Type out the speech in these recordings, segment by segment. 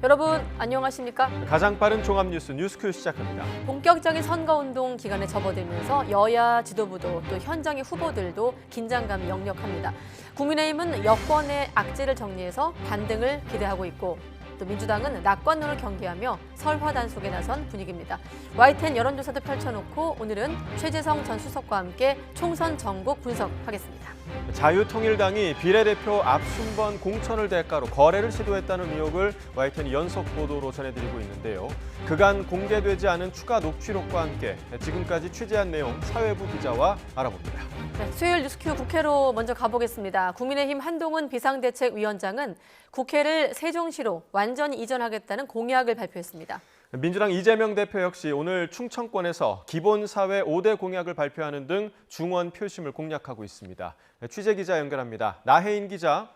여러분 안녕하십니까? 가장 빠른 종합뉴스 뉴스큐 시작합니다. 본격적인 선거운동 기간에 접어들면서 여야 지도부도 또 현장의 후보들도 긴장감이 역력합니다. 국민의힘은 여권의 악재를 정리해서 반등을 기대하고 있고 또 민주당은 낙관론을 경계하며 설화 단속에 나선 분위기입니다. YTN 여론조사도 펼쳐놓고 오늘은 최재성 전 수석과 함께 총선 전국 분석하겠습니다. 자유통일당이 비례대표 앞순번 공천을 대가로 거래를 시도했다는 의혹을 YTN이 연속 보도로 전해드리고 있는데요. 그간 공개되지 않은 추가 녹취록과 함께 지금까지 취재한 내용 사회부 기자와 알아봅니다. 네, 수요일 뉴스큐 국회로 먼저 가보겠습니다. 국민의힘 한동훈 비상대책위원장은 국회를 세종시로 완전히 이전하겠다는 공약을 발표했습니다. 민주당 이재명 대표 역시 오늘 충청권에서 기본사회 5대 공약을 발표하는 등 중원 표심을 공략하고 있습니다. 취재기자 연결합니다. 나혜인 기자.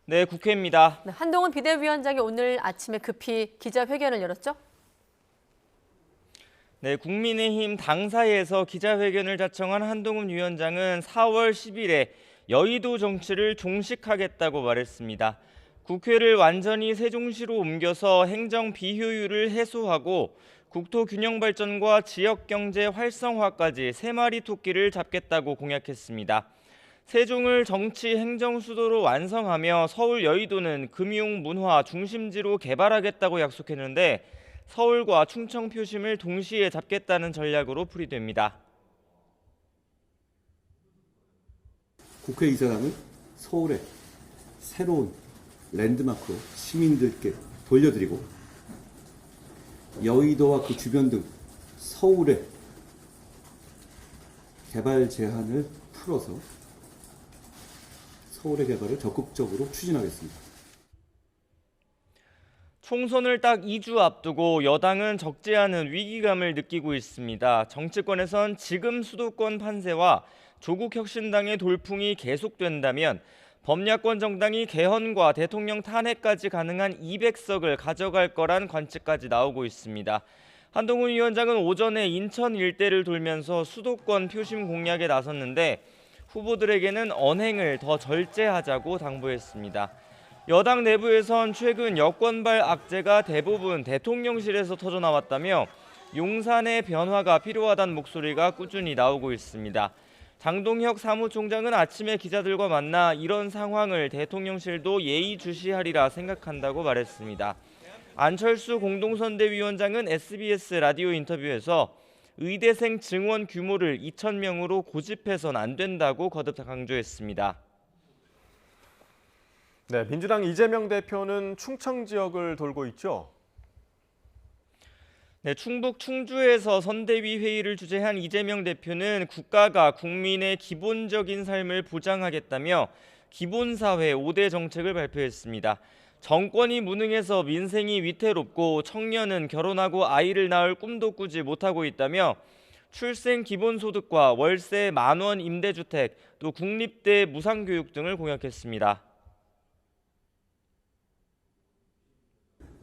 네, 국회입니다. 네, 한동훈 비대위원장이 오늘 아침에 급히 기자회견을 열었죠? 네, 국민의힘 당사에서 기자회견을 자청한 한동훈 위원장은 4월 10일에 여의도 정치를 종식하겠다고 말했습니다. 국회를 완전히 세종시로 옮겨서 행정 비효율을 해소하고 국토 균형 발전과 지역 경제 활성화까지 3마리 토끼를 잡겠다고 공약했습니다. 세종을 정치 행정 수도로 완성하며 서울 여의도는 금융 문화 중심지로 개발하겠다고 약속했는데 서울과 충청 표심을 동시에 잡겠다는 전략으로 풀이됩니다. 국회의사당을 서울의 새로운 랜드마크로 시민들께 돌려드리고 여의도와 그 주변 등 서울의 개발 제한을 풀어서 서울의 개발을 적극적으로 추진하겠습니다. 총선을 딱 2주 앞두고 여당은 적지 않은 위기감을 느끼고 있습니다. 정치권에선 지금 수도권 판세와 조국혁신당의 돌풍이 계속된다면 범야권 정당이 개헌과 대통령 탄핵까지 가능한 200석을 가져갈 거란 관측까지 나오고 있습니다. 한동훈 위원장은 오전에 인천 일대를 돌면서 수도권 표심 공략에 나섰는데 후보들에게는 언행을 더 절제하자고 당부했습니다. 여당 내부에선 최근 여권발 악재가 대부분 대통령실에서 터져나왔다며 용산의 변화가 필요하다는 목소리가 꾸준히 나오고 있습니다. 장동혁 사무총장은 아침에 기자들과 만나 이런 상황을 대통령실도 예의주시하리라 생각한다고 말했습니다. 안철수 공동선대위원장은 SBS 라디오 인터뷰에서 의대생 증원 규모를 2,000명으로 고집해선 안 된다고 거듭 강조했습니다. 네, 민주당 이재명 대표는 충청 지역을 돌고 있죠. 네, 충북 충주에서 선대위 회의를 주재한 이재명 대표는 국가가 국민의 기본적인 삶을 보장하겠다며 기본사회 5대 정책을 발표했습니다. 정권이 무능해서 민생이 위태롭고 청년은 결혼하고 아이를 낳을 꿈도 꾸지 못하고 있다며 출생 기본소득과 월세 10,000원 임대주택, 또 국립대 무상교육 등을 공약했습니다.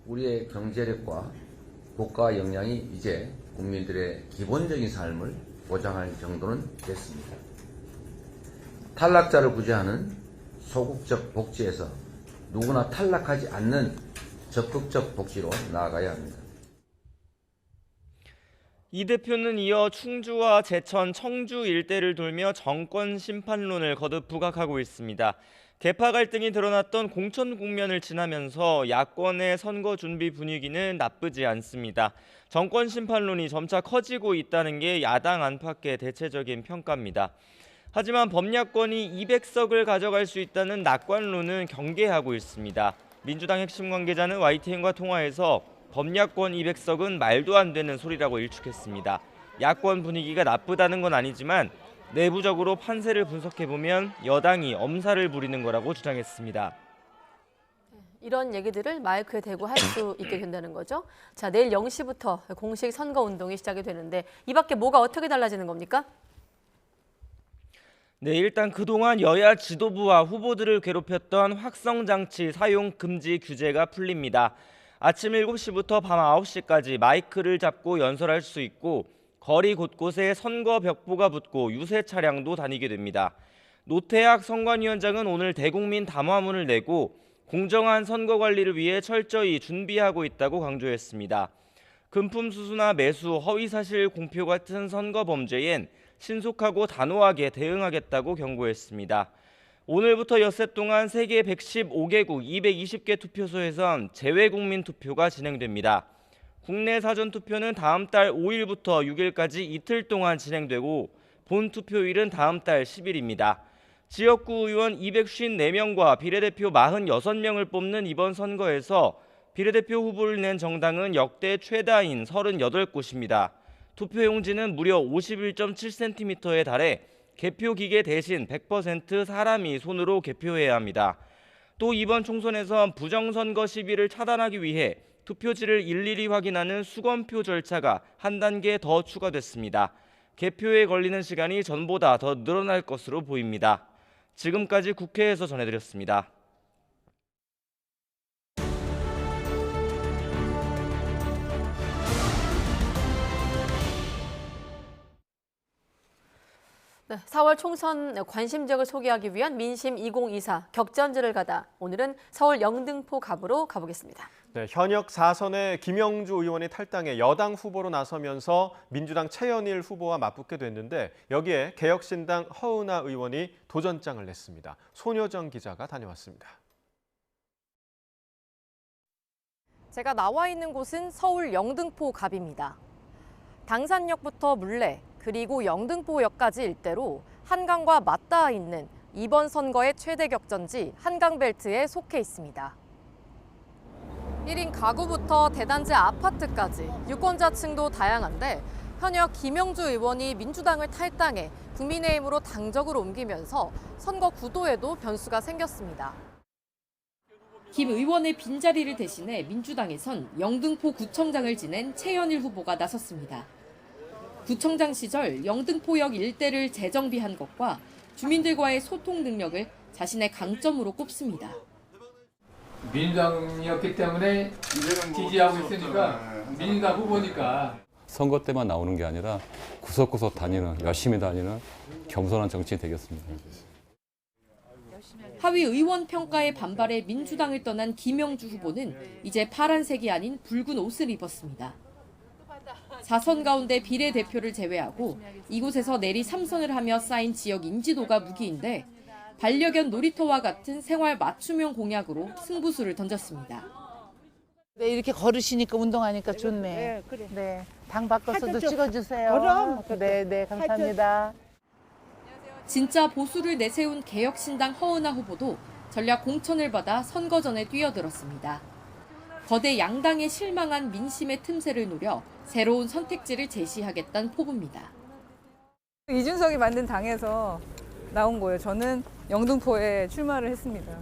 우리의 경제력과 국가 역량이 이제 국민들의 기본적인 삶을 보장할 정도는 됐습니다. 탈락자를 구제하는 소극적 복지에서 누구나 탈락하지 않는 적극적 복지로 나아가야 합니다. 이 대표는 이어 충주와 제천, 청주 일대를 돌며 정권 심판론을 거듭 부각하고 있습니다. 계파 갈등이 드러났던 공천 국면을 지나면서 야권의 선거 준비 분위기는 나쁘지 않습니다. 정권 심판론이 점차 커지고 있다는 게 야당 안팎의 대체적인 평가입니다. 하지만 범야권이 200석을 가져갈 수 있다는 낙관론은 경계하고 있습니다. 민주당 핵심 관계자는 YTN과 통화에서 범야권 200석은 말도 안 되는 소리라고 일축했습니다. 야권 분위기가 나쁘다는 건 아니지만 내부적으로 판세를 분석해보면 여당이 엄살을 부리는 거라고 주장했습니다. 이런 얘기들을 마이크에 대고 할 수 있게 된다는 거죠. 자, 내일 0시부터 공식 선거운동이 시작이 되는데 이 밖에 뭐가 어떻게 달라지는 겁니까? 네, 일단 그동안 여야 지도부와 후보들을 괴롭혔던 확성장치 사용 금지 규제가 풀립니다. 아침 7시부터 밤 9시까지 마이크를 잡고 연설할 수 있고 거리 곳곳에 선거 벽보가 붙고 유세 차량도 다니게 됩니다. 노태학 선관위원장은 오늘 대국민 담화문을 내고 공정한 선거 관리를 위해 철저히 준비하고 있다고 강조했습니다. 금품 수수나 매수, 허위사실 공표 같은 선거 범죄엔 신속하고 단호하게 대응하겠다고 경고했습니다. 오늘부터 엿새 동안 세계 115개국 220개 투표소에선 재외국민 투표가 진행됩니다. 국내 사전투표는 다음 달 5일부터 6일까지 이틀 동안 진행되고 본 투표일은 다음 달 10일입니다. 지역구 의원 254명과 비례대표 46명을 뽑는 이번 선거에서 비례대표 후보를 낸 정당은 역대 최다인 38곳입니다. 투표용지는 무려 51.7cm에 달해 개표기계 대신 100% 사람이 손으로 개표해야 합니다. 또 이번 총선에선 부정선거 시비를 차단하기 위해 투표지를 일일이 확인하는 수검표 절차가 한 단계 더 추가됐습니다. 개표에 걸리는 시간이 전보다 더 늘어날 것으로 보입니다. 지금까지 국회에서 전해드렸습니다. 네, 4월 총선 관심적을 소개하기 위한 민심 2024 격전지를 가다 오늘은 서울 영등포 갑으로 가보겠습니다. 네, 현역 4선의 김영주 의원이 탈당해 여당 후보로 나서면서 민주당 최현일 후보와 맞붙게 됐는데 여기에 개혁신당 허은하 의원이 도전장을 냈습니다. 손효정 기자가 다녀왔습니다. 제가 나와 있는 곳은 서울 영등포 갑입니다. 당산역부터 물레 그리고 영등포역까지 일대로 한강과 맞닿아 있는 이번 선거의 최대 격전지 한강벨트에 속해 있습니다. 1인 가구부터 대단지 아파트까지 유권자층도 다양한데 현역 김영주 의원이 민주당을 탈당해 국민의힘으로 당적을 옮기면서 선거 구도에도 변수가 생겼습니다. 김 의원의 빈자리를 대신해 민주당에선 영등포 구청장을 지낸 최현일 후보가 나섰습니다. 구청장 시절 영등포역 일대를 재정비한 것과 주민들과의 소통 능력을 자신의 강점으로 꼽습니다. 민주당이었기 때문에 지지하고 있으니까 민주당 후보니까. 선거 때만 나오는 게 아니라 구석구석 다니는, 열심히 다니는 겸손한 정치인이 되겠습니다. 하위 의원 평가에 반발해 민주당을 떠난 김영주 후보는 이제 파란색이 아닌 붉은 옷을 입었습니다. 4선 가운데 비례대표를 제외하고 이곳에서 내리 3선을 하며 쌓인 지역 인지도가 무기인데 반려견 놀이터와 같은 생활 맞춤형 공약으로 승부수를 던졌습니다. 네, 이렇게 걸으시니까 운동하니까 좋네. 네, 그래. 네, 당 바꿔서도 찍어주세요. 그럼. 네, 네, 감사합니다. 진짜 보수를 내세운 개혁신당 허은하 후보도 전략 공천을 받아 선거 전에 뛰어들었습니다. 거대 양당에 실망한 민심의 틈새를 노려 새로운 선택지를 제시하겠다는 포부입니다. 이준석이 만든 당에서 나온 거예요. 저는 영등포에 출마를 했습니다.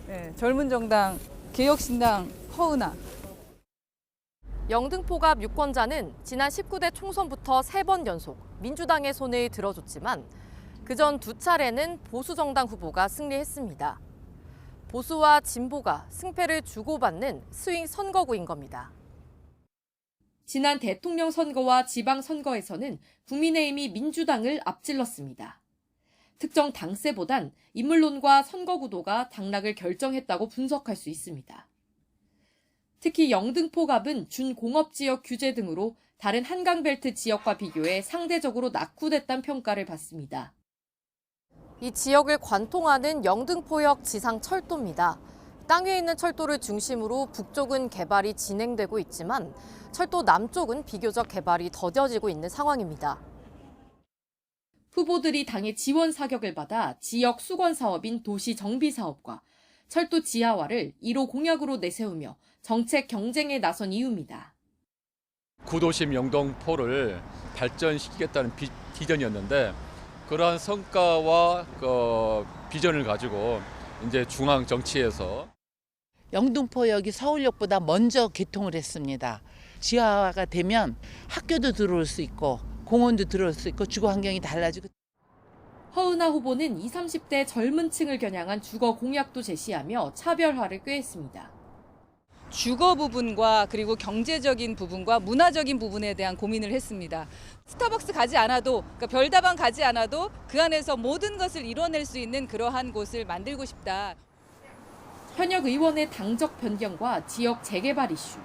네, 젊은 정당, 개혁신당 허은하. 영등포갑 유권자는 지난 19대 총선부터 3번 연속 민주당의 손을 들어줬지만 그전 2차례는 보수정당 후보가 승리했습니다. 보수와 진보가 승패를 주고받는 스윙 선거구인 겁니다. 지난 대통령 선거와 지방 선거에서는 국민의힘이 민주당을 앞질렀습니다. 특정 당세보단 인물론과 선거 구도가 당락을 결정했다고 분석할 수 있습니다. 특히 영등포갑은 준공업지역 규제 등으로 다른 한강벨트 지역과 비교해 상대적으로 낙후됐다는 평가를 받습니다. 이 지역을 관통하는 영등포역 지상철도입니다. 땅 위에 있는 철도를 중심으로 북쪽은 개발이 진행되고 있지만 철도 남쪽은 비교적 개발이 더뎌지고 있는 상황입니다. 후보들이 당의 지원 사격을 받아 지역 수건 사업인 도시 정비 사업과 철도 지하화를 1호 공약으로 내세우며 정책 경쟁에 나선 이유입니다. 구도심 영등포를 발전시키겠다는 비전이었는데 그러한 성과와 비전을 가지고 이제 중앙 정치에서 영등포역이 서울역보다 먼저 개통을 했습니다. 지하화가 되면 학교도 들어올 수 있고 공원도 들어올 수 있고 주거 환경이 달라지고. 허은하 후보는 20, 30대 젊은 층을 겨냥한 주거 공약도 제시하며 차별화를 꾀했습니다. 주거 부분과 그리고 경제적인 부분과 문화적인 부분에 대한 고민을 했습니다. 스타벅스 가지 않아도, 그러니까 별다방 가지 않아도 그 안에서 모든 것을 이뤄낼 수 있는 그러한 곳을 만들고 싶다. 현역 의원의 당적 변경과 지역 재개발 이슈,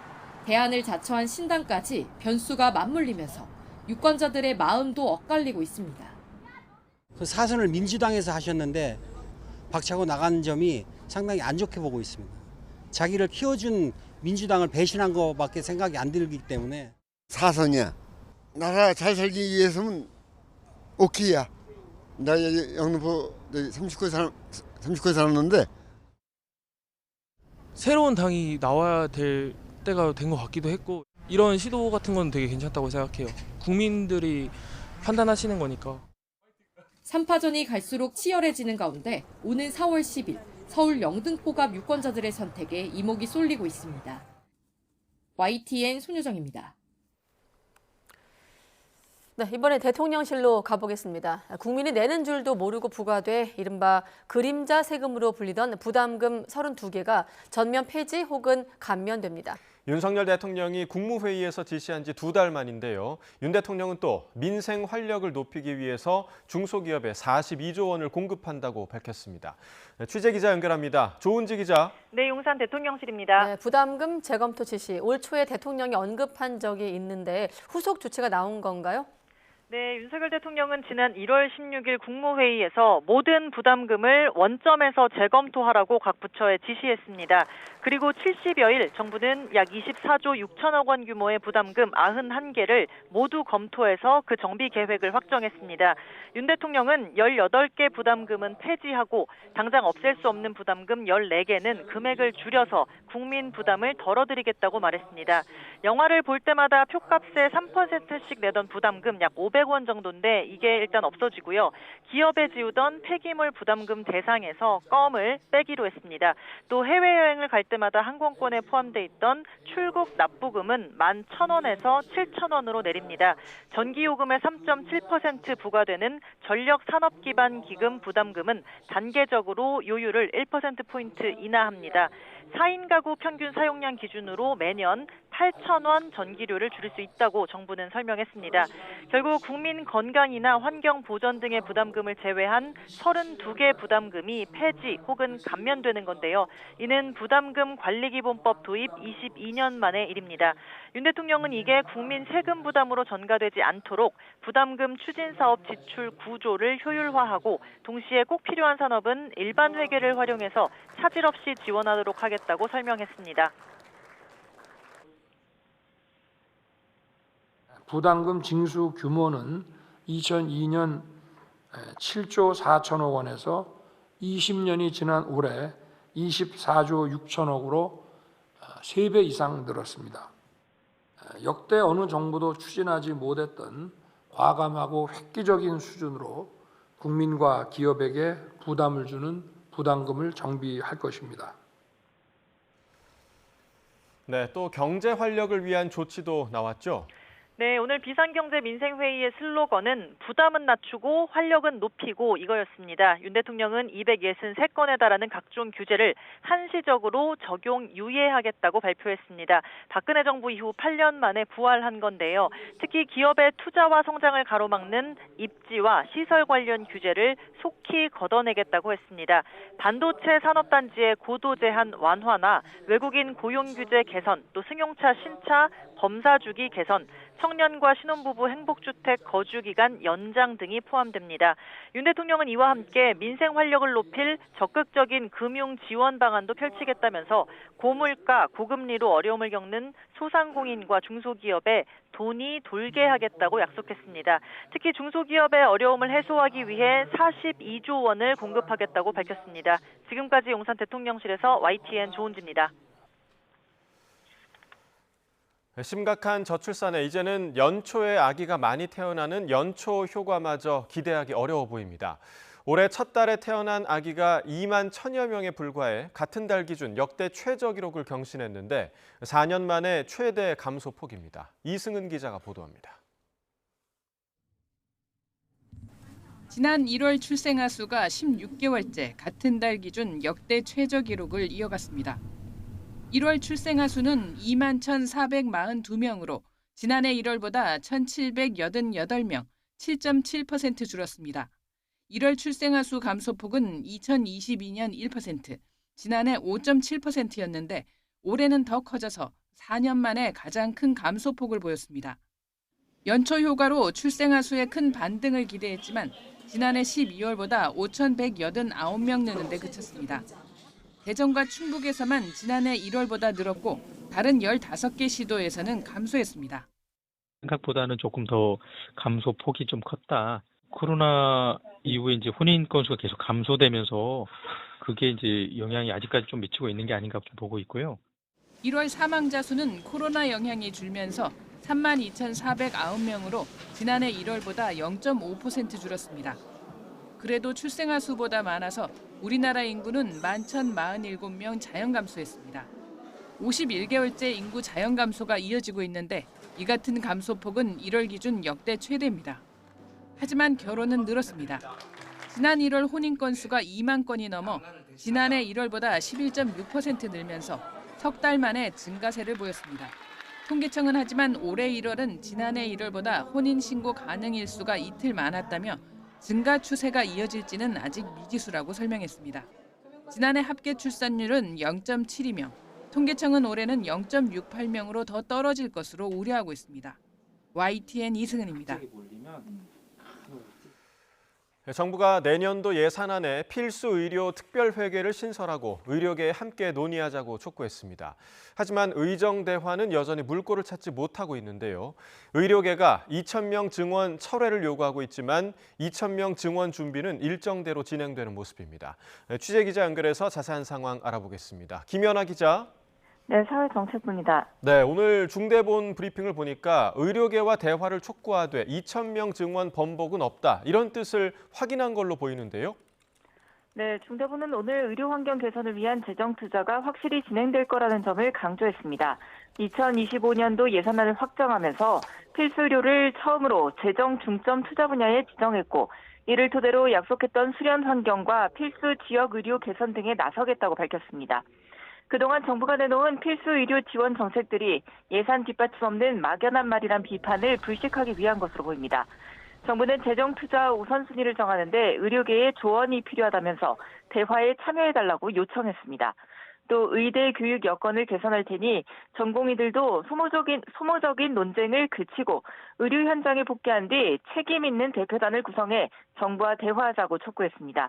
대안을 자처한 신당까지 변수가 맞물리면서 유권자들의 마음도 엇갈리고 있습니다. 그 사선을 민주당에서 하셨는데 박차고 나간 점이 상당히 안 좋게 보고 있습니다. 자기를 키워준 민주당을 배신한 것밖에 생각이 안 들기 때문에. 사선이야. 나라 잘 살기 위해서는 오케이야. 나 영등포 39에 살았는데 새로운 당이 나와야 될 때가 된 것 같기도 했고, 이런 시도 같은 건 되게 괜찮다고 생각해요. 국민들이 판단하시는 거니까. 3파전이 갈수록 치열해지는 가운데 오는 4월 10일 서울 영등포갑 유권자들의 선택에 이목이 쏠리고 있습니다. YTN 손유정입니다. 네, 이번에 대통령실로 가보겠습니다. 국민이 내는 줄도 모르고 부과돼 이른바 그림자 세금으로 불리던 부담금 32개가 전면 폐지 혹은 감면됩니다. 윤석열 대통령이 국무회의에서 지시한 지 2달 만인데요. 윤 대통령은 또 민생 활력을 높이기 위해서 중소기업에 42조 원을 공급한다고 밝혔습니다. 취재기자 연결합니다. 조은지 기자. 네, 용산 대통령실입니다. 네, 부담금 재검토 지시 올 초에 대통령이 언급한 적이 있는데 후속 조치가 나온 건가요? 네, 윤석열 대통령은 지난 1월 16일 국무회의에서 모든 부담금을 원점에서 재검토하라고 각 부처에 지시했습니다. 그리고 70여일 정부는 약 24조 6천억 원 규모의 부담금 91개를 모두 검토해서 그 정비 계획을 확정했습니다. 윤 대통령은 18개 부담금은 폐지하고 당장 없앨 수 없는 부담금 14개는 금액을 줄여서 국민 부담을 덜어드리겠다고 말했습니다. 영화를 볼 때마다 표값의 3%씩 내던 부담금 약 500원 정도인데 이게 일단 없어지고요. 기업에 지우던 폐기물 부담금 대상에서 껌을 빼기로 했습니다. 또 해외여행을 갈 때마다 항공권에 포함돼 있던 출국 납부금은 11,000원에서 7,000원으로 내립니다. 전기요금의 3.7% 부과되는 전력산업기반기금 부담금은 단계적으로 요율을 1%포인트 인하합니다. 4인 가구 평균 사용량 기준으로 매년 8,000원 전기료를 줄일 수 있다고 정부는 설명했습니다. 결국 국민 건강이나 환경 보전 등의 부담금을 제외한 32개 부담금이 폐지 혹은 감면되는 건데요. 이는 부담금 관리기본법 도입 22년 만의 일입니다. 윤 대통령은 이게 국민 세금 부담으로 전가되지 않도록 부담금 추진 사업 지출 구조를 효율화하고 동시에 꼭 필요한 산업은 일반 회계를 활용해서 차질 없이 지원하도록 하겠다고 설명했습니다. 부담금 징수 규모는 2002년 7조 4천억 원에서 20년이 지난 올해 24조 6천억으로 3배 이상 늘었습니다. 역대 어느 정부도 추진하지 못했던 과감하고 획기적인 수준으로 국민과 기업에게 부담을 주는 부담금을 정비할 것입니다. 네, 또 경제 활력을 위한 조치도 나왔죠. 네, 오늘 비상경제민생회의의 슬로건은 부담은 낮추고 활력은 높이고 이거였습니다. 윤 대통령은 263건에 달하는 각종 규제를 한시적으로 적용 유예하겠다고 발표했습니다. 박근혜 정부 이후 8년 만에 부활한 건데요. 특히 기업의 투자와 성장을 가로막는 입지와 시설 관련 규제를 속히 걷어내겠다고 했습니다. 반도체 산업단지의 고도 제한 완화나 외국인 고용 규제 개선, 또 승용차 신차 검사 주기 개선, 청년과 신혼부부 행복주택 거주기간 연장 등이 포함됩니다. 윤 대통령은 이와 함께 민생 활력을 높일 적극적인 금융 지원 방안도 펼치겠다면서 고물가, 고금리로 어려움을 겪는 소상공인과 중소기업에 돈이 돌게 하겠다고 약속했습니다. 특히 중소기업의 어려움을 해소하기 위해 42조 원을 공급하겠다고 밝혔습니다. 지금까지 용산 대통령실에서 YTN 조은지입니다. 심각한 저출산에 이제는 연초에 아기가 많이 태어나는 연초 효과마저 기대하기 어려워 보입니다. 올해 첫 달에 태어난 아기가 2만 1,000여 명에 불과해 같은 달 기준 역대 최저 기록을 경신했는데 4년 만에 최대 감소폭입니다. 이승은 기자가 보도합니다. 지난 1월 출생아 수가 16개월째 같은 달 기준 역대 최저 기록을 이어갔습니다. 1월 출생아 수는 2만 1,442명으로 지난해 1월보다 1,788명, 7.7% 줄었습니다. 1월 출생아 수 감소폭은 2022년 1%, 지난해 5.7%였는데 올해는 더 커져서 4년 만에 가장 큰 감소폭을 보였습니다. 연초 효과로 출생아 수에 큰 반등을 기대했지만 지난해 12월보다 5,189명 느는데 그쳤습니다. 대전과 충북에서만 지난해 1월보다 늘었고 다른 15개 시도에서는 감소했습니다. 생각보다는 조금 더 감소 폭이 좀 컸다. 코로나 이후에 이제 혼인 건수가 계속 감소되면서 그게 이제 영향이 아직까지 좀 미치고 있는 게 아닌가 좀 보고 있고요. 1월 사망자 수는 코로나 영향이 줄면서 32,409명으로 지난해 1월보다 0.5% 줄었습니다. 그래도 출생아 수보다 많아서 우리나라 인구는 11,047명 자연 감소했습니다. 51개월째 인구 자연 감소가 이어지고 있는데 이 같은 감소폭은 1월 기준 역대 최대입니다. 하지만 결혼은 늘었습니다. 지난 1월 혼인 건수가 2만 건이 넘어 지난해 1월보다 11.6% 늘면서 석 달 만에 증가세를 보였습니다. 통계청은 하지만 올해 1월은 지난해 1월보다 혼인 신고 가능 일수가 이틀 많았다며 증가 추세가 이어질지는 아직 미지수라고 설명했습니다. 지난해 합계 출산율은 0.72명, 통계청은 올해는 0.68명으로 더 떨어질 것으로 우려하고 있습니다. YTN 이승은입니다. 정부가 내년도 예산안에 필수 의료 특별회계를 신설하고 의료계에 함께 논의하자고 촉구했습니다. 하지만 의정 대화는 여전히 물꼬를 찾지 못하고 있는데요. 의료계가 2,000명 증원 철회를 요구하고 있지만 2,000명 증원 준비는 일정대로 진행되는 모습입니다. 취재기자 연결해서 자세한 상황 알아보겠습니다. 김연아 기자. 네, 사회정책부입니다. 네, 오늘 중대본 브리핑을 보니까 의료계와 대화를 촉구하되 2,000명 증원 번복은 없다. 이런 뜻을 확인한 걸로 보이는데요. 네, 중대본은 오늘 의료 환경 개선을 위한 재정 투자가 확실히 진행될 거라는 점을 강조했습니다. 2025년도 예산안을 확정하면서 필수 의료를 처음으로 재정 중점 투자 분야에 지정했고 이를 토대로 약속했던 수련 환경과 필수 지역 의료 개선 등에 나서겠다고 밝혔습니다. 그동안 정부가 내놓은 필수 의료 지원 정책들이 예산 뒷받침 없는 막연한 말이란 비판을 불식하기 위한 것으로 보입니다. 정부는 재정 투자 우선순위를 정하는데 의료계의 조언이 필요하다면서 대화에 참여해달라고 요청했습니다. 또 의대 교육 여건을 개선할 테니 전공의들도 소모적인 논쟁을 그치고 의료 현장에 복귀한 뒤 책임 있는 대표단을 구성해 정부와 대화하자고 촉구했습니다.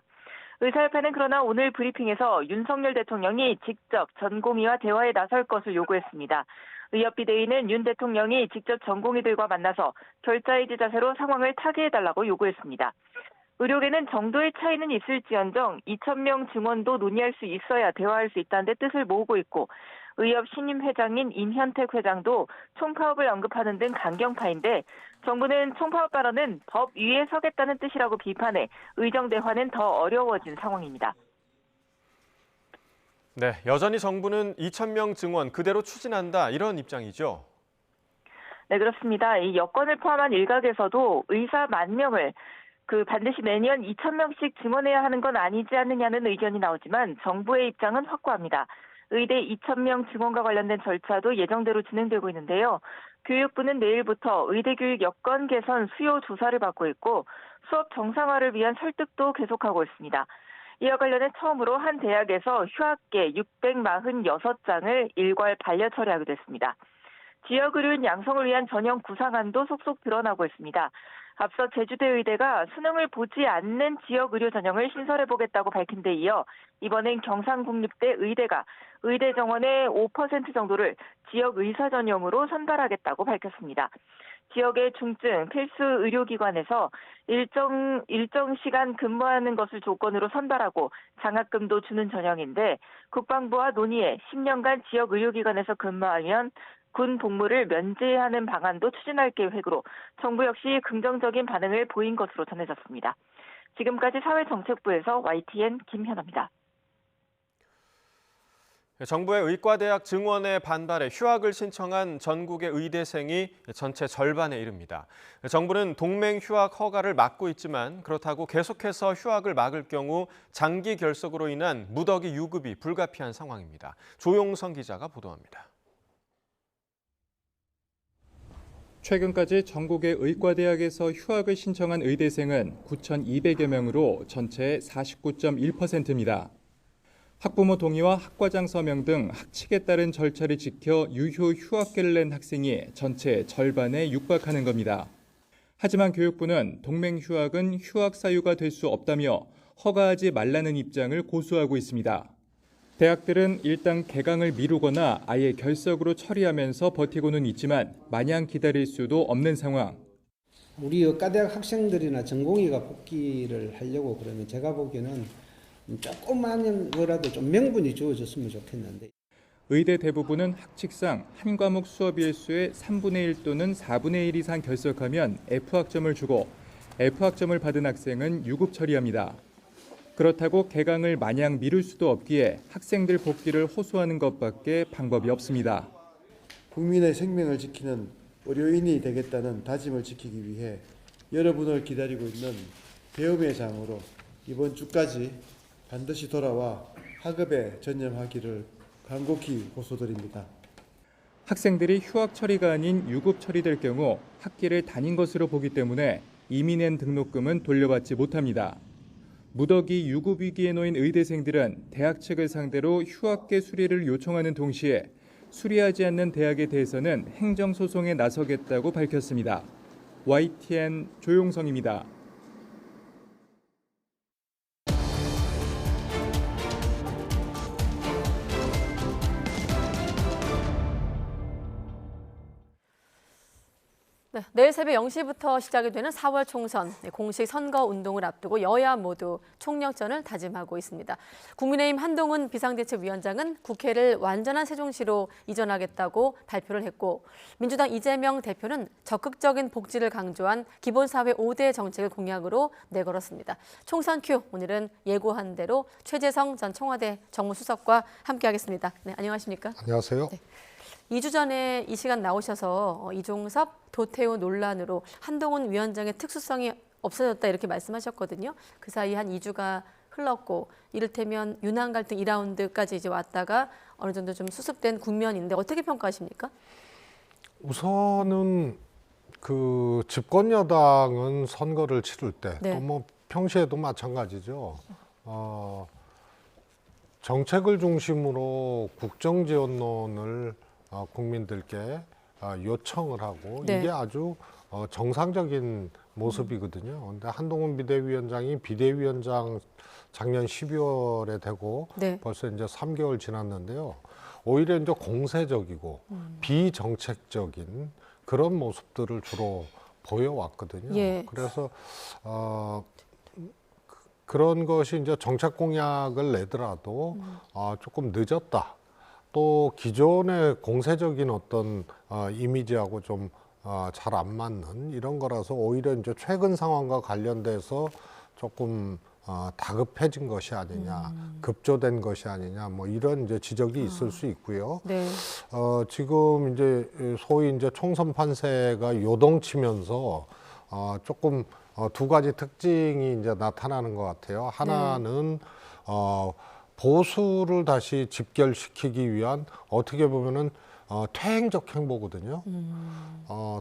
의사협회는 그러나 오늘 브리핑에서 윤석열 대통령이 직접 전공의와 대화에 나설 것을 요구했습니다. 의협비대위는 윤 대통령이 직접 전공의들과 만나서 결자이지 자세로 상황을 타개해달라고 요구했습니다. 의료계는 정도의 차이는 있을지언정 2,000명 증원도 논의할 수 있어야 대화할 수 있다는 데 뜻을 모으고 있고 의협 신임 회장인 임현택 회장도 총파업을 언급하는 등 강경파인데 정부는 총파업 발언은 법 위에 서겠다는 뜻이라고 비판해 의정 대화는 더 어려워진 상황입니다. 네, 여전히 정부는 2,000명 증원 그대로 추진한다 이런 입장이죠. 네, 그렇습니다. 이 여권을 포함한 일각에서도 의사 10,000명을 반드시 매년 2,000명씩 증원해야 하는 건 아니지 않느냐는 의견이 나오지만 정부의 입장은 확고합니다. 의대 2,000명 증원과 관련된 절차도 예정대로 진행되고 있는데요. 교육부는 내일부터 의대 교육 여건 개선 수요 조사를 받고 있고 수업 정상화를 위한 설득도 계속하고 있습니다. 이와 관련해 처음으로 한 대학에서 휴학계 646장을 일괄 반려 처리하기도 했습니다. 지역 의료인 양성을 위한 전형 구상안도 속속 드러나고 있습니다. 앞서 제주대 의대가 수능을 보지 않는 지역 의료 전형을 신설해보겠다고 밝힌 데 이어 이번엔 경상국립대 의대가 의대 정원의 5% 정도를 지역 의사 전형으로 선발하겠다고 밝혔습니다. 지역의 중증 필수 의료기관에서 일정 시간 근무하는 것을 조건으로 선발하고 장학금도 주는 전형인데 국방부와 논의해 10년간 지역 의료기관에서 근무하면 군 복무를 면제하는 방안도 추진할 계획으로 정부 역시 긍정적인 반응을 보인 것으로 전해졌습니다. 지금까지 사회정책부에서 YTN 김현아입니다. 정부의 의과대학 증원에 반발해 휴학을 신청한 전국의 의대생이 전체 절반에 이릅니다. 정부는 동맹 휴학 허가를 막고 있지만 그렇다고 계속해서 휴학을 막을 경우 장기 결석으로 인한 무더기 유급이 불가피한 상황입니다. 조용성 기자가 보도합니다. 최근까지 전국의 의과대학에서 휴학을 신청한 의대생은 9,200여 명으로 전체의 49.1%입니다. 학부모 동의와 학과장 서명 등 학칙에 따른 절차를 지켜 유효 휴학계를 낸 학생이 전체 절반에 육박하는 겁니다. 하지만 교육부는 동맹 휴학은 휴학 사유가 될 수 없다며 허가하지 말라는 입장을 고수하고 있습니다. 대학들은 일단 개강을 미루거나 아예 결석으로 처리하면서 버티고는 있지만 마냥 기다릴 수도 없는 상황. 우리 의과대학 학생들이나 전공의가 복귀를 하려고 그러면 제가 보기에는 조금만 거라도 좀 명분이 주어졌으면 좋겠는데. 의대 대부분은 학칙상 한 과목 수업 일수의 3분의 1 또는 4분의 1 이상 결석하면 F학점을 주고 F학점을 받은 학생은 유급 처리합니다. 그렇다고 개강을 마냥 미룰 수도 없기에 학생들 복귀를 호소하는 것밖에 방법이 없습니다. 국민의 생명을 지키는 의료인이 되겠다는 다짐을 지키기 위해 여러분을 기다리고 있는 배움의 장으로 이번 주까지 반드시 돌아와 학업에 전념하기를 간곡히 고소드립니다. 학생들이 휴학 처리가 아닌 유급 처리될 경우 학기를 다닌 것으로 보기 때문에 이미 낸 등록금은 돌려받지 못합니다. 무더기 유급 위기에 놓인 의대생들은 대학 측을 상대로 휴학계 수리를 요청하는 동시에 수리하지 않는 대학에 대해서는 행정소송에 나서겠다고 밝혔습니다. YTN 조용성입니다. 네, 내일 새벽 0시부터 시작이 되는 4월 총선 공식 선거 운동을 앞두고 여야 모두 총력전을 다짐하고 있습니다. 국민의힘 한동훈 비상대책위원장은 국회를 완전한 세종시로 이전하겠다고 발표를 했고 민주당 이재명 대표는 적극적인 복지를 강조한 기본사회 5대 정책을 공약으로 내걸었습니다. 총선 큐 오늘은 예고한 대로 최재성 전 청와대 정무수석과 함께하겠습니다. 네, 안녕하십니까? 안녕하세요. 네. 2주 전에 이 시간 나오셔서 이종섭, 도태우 논란으로 한동훈 위원장의 특수성이 없어졌다 이렇게 말씀하셨거든요. 그 사이 한 2주가 흘렀고 이를테면 윤한 갈등 2라운드까지 이제 왔다가 어느 정도 좀 수습된 국면인데 어떻게 평가하십니까? 우선은 그 집권 여당은 선거를 치를 때 또 뭐 평시에도 마찬가지죠. 정책을 중심으로 국정 지원론을 국민들께 요청을 하고 이게 아주 정상적인 모습이거든요. 그런데 한동훈 비대위원장이 비대위원장 작년 12월에 되고 벌써 이제 3개월 지났는데요. 오히려 이제 공세적이고 비정책적인 그런 모습들을 주로 보여왔거든요. 그래서 그런 것이 이제 정책 공약을 내더라도 조금 늦었다. 또 기존의 공세적인 어떤 이미지하고 좀 잘 안 맞는 이런 거라서 오히려 이제 최근 상황과 관련돼서 조금 다급해진 것이 아니냐, 급조된 것이 아니냐, 뭐 이런 이제 지적이 있을 수 있고요. 지금 이제 소위 이제 총선 판세가 요동치면서 조금 두 가지 특징이 이제 나타나는 것 같아요. 하나는 보수를 다시 집결시키기 위한 어떻게 보면은 퇴행적 행보거든요.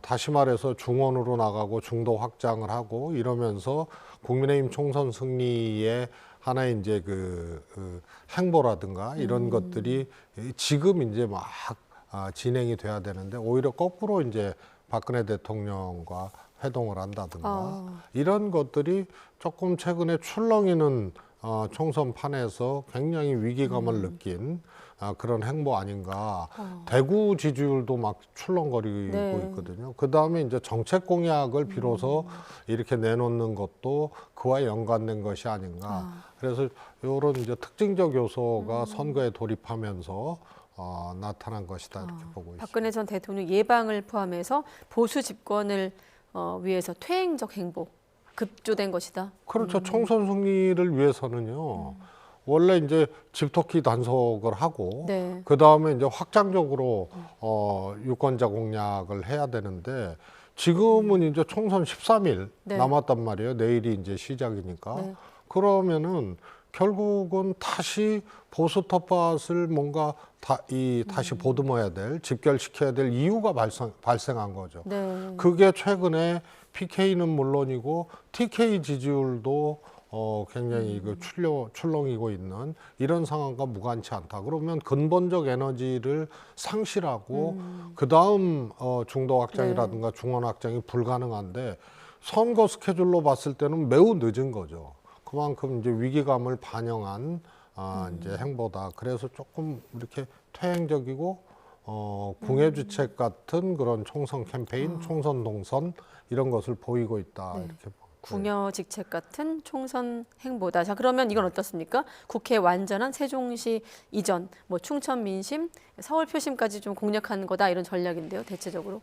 다시 말해서 중원으로 나가고 중도 확장을 하고 이러면서 국민의힘 총선 승리의 하나의 이제 그 행보라든가 이런 것들이 지금 이제 막 진행이 돼야 되는데 오히려 거꾸로 이제 박근혜 대통령과 회동을 한다든가 이런 것들이 조금 최근에 출렁이는 총선판에서 굉장히 위기감을 느낀 그런 행보 아닌가. 대구 지지율도 막 출렁거리고 있거든요. 그 다음에 이제 정책 공약을 비로소 이렇게 내놓는 것도 그와 연관된 것이 아닌가. 그래서 이런 이제 특징적 요소가 선거에 돌입하면서 나타난 것이다 이렇게 보고 있습니다. 박근혜 전 대통령 예방을 포함해서 보수 집권을 위해서 퇴행적 행보. 급조된 것이다. 그렇죠. 총선 승리를 위해서는요. 원래 이제 집토끼 단속을 하고 그 다음에 이제 확장적으로 유권자 공략을 해야 되는데 지금은 이제 총선 13일 남았단 말이에요. 내일이 이제 시작이니까. 그러면은 결국은 다시 보수 텃밭을 뭔가 다시 보듬어야 될, 집결시켜야 될 이유가 발생한 거죠. 그게 최근에 PK는 물론이고 TK 지지율도 굉장히 출렁이고 있는 이런 상황과 무관치 않다. 그러면 근본적 에너지를 상실하고 그 다음 중도 확장이라든가 중원 확장이 불가능한데 선거 스케줄로 봤을 때는 매우 늦은 거죠. 그만큼 이제 위기감을 반영한 이제 행보다. 그래서 조금 이렇게 퇴행적이고 궁예주책 같은 그런 총선 캠페인, 총선 동선 이런 것을 보이고 있다. 이렇게. 궁여직책 같은 총선 행보다. 자, 그러면 이건 어떻습니까? 국회 완전한 세종시 이전, 뭐 충청 민심, 서울 표심까지 좀 공략하는 거다 이런 전략인데요, 대체적으로.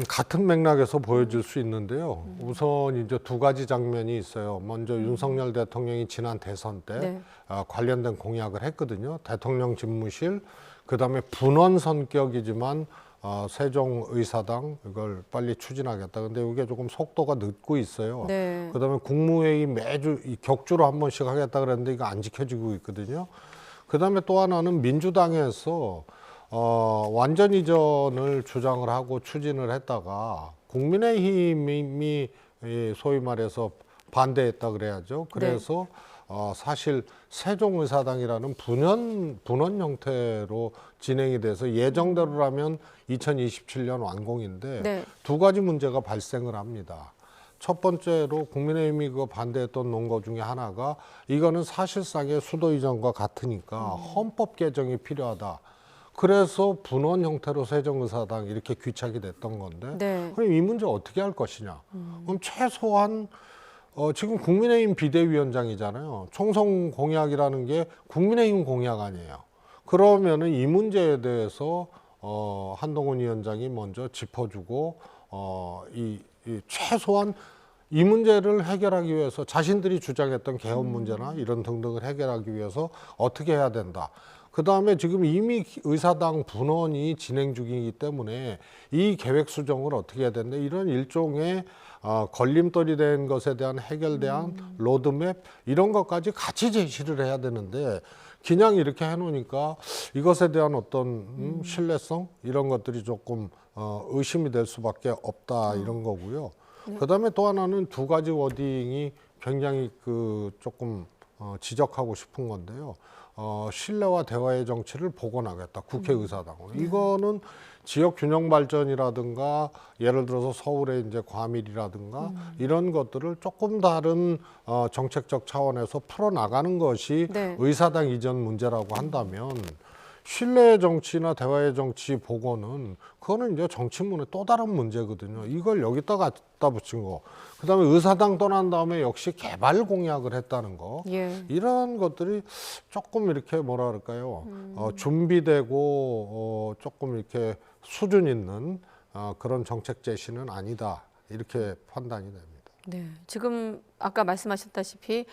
같은 맥락에서 보여질 수 있는데요. 우선 이제 두 가지 장면이 있어요. 먼저 윤석열 대통령이 지난 대선 때 관련된 공약을 했거든요. 대통령 집무실, 그다음에 분원 성격이지만 세종의사당 이걸 빨리 추진하겠다. 근데 이게 조금 속도가 늦고 있어요. 네. 그다음에 국무회의 매주 격주로 한 번씩 하겠다 그랬는데 이거 안 지켜지고 있거든요. 그다음에 또 하나는 민주당에서 완전 이전을 주장을 하고 추진을 했다가 국민의힘이 소위 말해서 반대했다 그래야죠. 그래서 사실 세종의사당이라는 분원 형태로 진행이 돼서 예정대로라면 2027년 완공인데 두 가지 문제가 발생을 합니다. 첫 번째로 국민의힘이 그 반대했던 논거 중에 하나가 이거는 사실상의 수도 이전과 같으니까 헌법 개정이 필요하다. 그래서 분원 형태로 세종의사당 이렇게 귀착이 됐던 건데 그럼 이 문제 어떻게 할 것이냐. 그럼 최소한 지금 국민의힘 비대위원장이잖아요. 총선 공약이라는 게 국민의힘 공약 아니에요. 그러면은 이 문제에 대해서 한동훈 위원장이 먼저 짚어주고 이 최소한 이 문제를 해결하기 위해서 자신들이 주장했던 개헌 문제나 이런 등등을 해결하기 위해서 어떻게 해야 된다. 그다음에 지금 이미 의사당 분원이 진행 중이기 때문에 이 계획 수정을 어떻게 해야 되는데 이런 일종의 걸림돌이 된 것에 대한 해결대안, 로드맵 이런 것까지 같이 제시를 해야 되는데 그냥 이렇게 해놓으니까 이것에 대한 어떤 신뢰성 이런 것들이 조금 의심이 될 수밖에 없다 이런 거고요. 그다음에 또 하나는 두 가지 워딩이 굉장히 조금 지적하고 싶은 건데요. 신뢰와 대화의 정치를 복원하겠다. 국회의사당으로. 이거는 지역 균형 발전이라든가 예를 들어서 서울의 이제 과밀이라든가 이런 것들을 조금 다른 정책적 차원에서 풀어나가는 것이 의사당 이전 문제라고 한다면 신뢰의 정치나 대화의 정치 복원은 그거는 이제 정치문의 또 다른 문제거든요. 이걸 여기다 갖다 붙인 거. 그다음에 의사당 떠난 다음에 역시 개발 공약을 했다는 거. 이런 것들이 조금 이렇게 뭐라 그럴까요? 준비되고 조금 이렇게 수준 있는 그런 정책 제시는 아니다. 이렇게 판단이 됩니다. 네, 지금 아까 말씀하셨다시피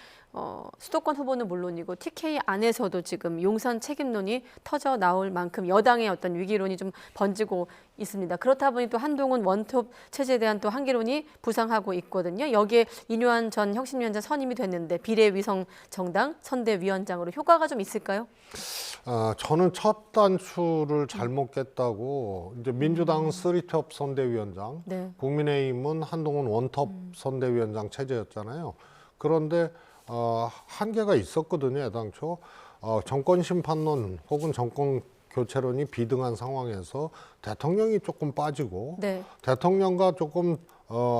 수도권 후보는 물론이고 TK 안에서도 지금 용산 책임론이 터져 나올 만큼 여당의 어떤 위기론이 좀 번지고 있습니다. 그렇다 보니 또 한동훈 원톱 체제에 대한 또 한계론이 부상하고 있거든요. 여기에 인요한 전 혁신위원장 선임이 됐는데 비례위성 정당 선대위원장으로 효과가 좀 있을까요? 저는 첫 단추를 잘못 깼다고 이제 민주당은 3톱 선대위원장, 국민의힘은 한동훈 원톱 선대위원장 체제였잖아요. 그런데 한계가 있었거든요, 애당초. 정권 심판론 혹은 정권 교체론이 비등한 상황에서 대통령이 조금 빠지고 대통령과 조금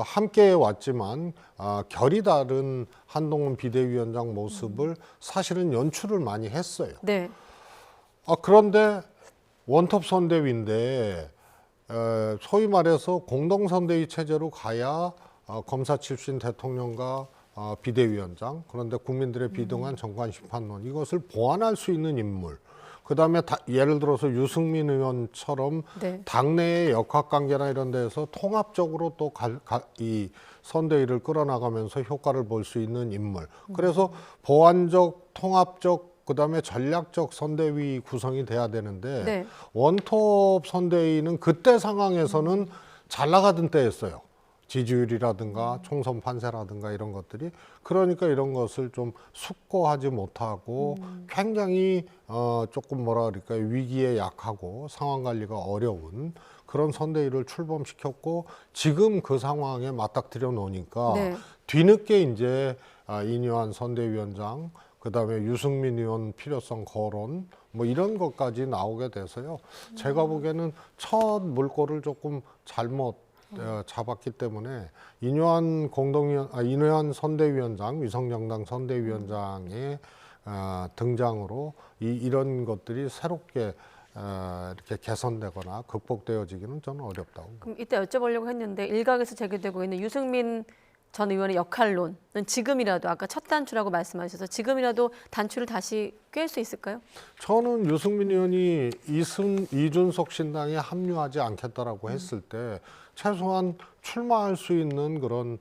함께 왔지만 결이 다른 한동훈 비대위원장 모습을 사실은 연출을 많이 했어요. 그런데 원톱 선대위인데 소위 말해서 공동선대위 체제로 가야 검사 출신 대통령과 비대위원장, 그런데 국민들의 비등한 정관심판론 이것을 보완할 수 있는 인물, 그다음에 예를 들어서 유승민 의원처럼 당내의 역학관계나 이런 데에서 통합적으로 또 이 선대위를 끌어나가면서 효과를 볼 수 있는 인물. 그래서 보완적, 통합적, 그다음에 전략적 선대위 구성이 돼야 되는데 원톱 선대위는 그때 상황에서는 잘 나가던 때였어요. 지지율이라든가 총선 판세라든가 이런 것들이. 그러니까 이런 것을 좀 숙고하지 못하고 굉장히 조금 뭐라 그럴까요, 위기에 약하고 상황 관리가 어려운 그런 선대위를 출범시켰고 지금 그 상황에 맞닥뜨려 놓으니까 뒤늦게 이제 이뇨한 선대위원장, 그다음에 유승민 의원 필요성 거론 뭐 이런 것까지 나오게 돼서요. 제가 보기에는 첫 물꼬를 조금 잘못 잡았기 때문에 이뇨한 선대위원장, 위성정당 선대위원장의 등장으로 이런 것들이 새롭게 이렇게 개선되거나 극복되어지기는 저는 어렵다고. 그럼 이때 여쭤보려고 했는데 일각에서 제기되고 있는 유승민 전 의원의 역할론은 지금이라도 아까 첫 단추라고 말씀하셔서 지금이라도 단추를 다시 꿰 수 있을까요? 저는 유승민 의원이 이준석 신당에 합류하지 않겠다라고 했을 때 최소한 출마할 수 있는 그런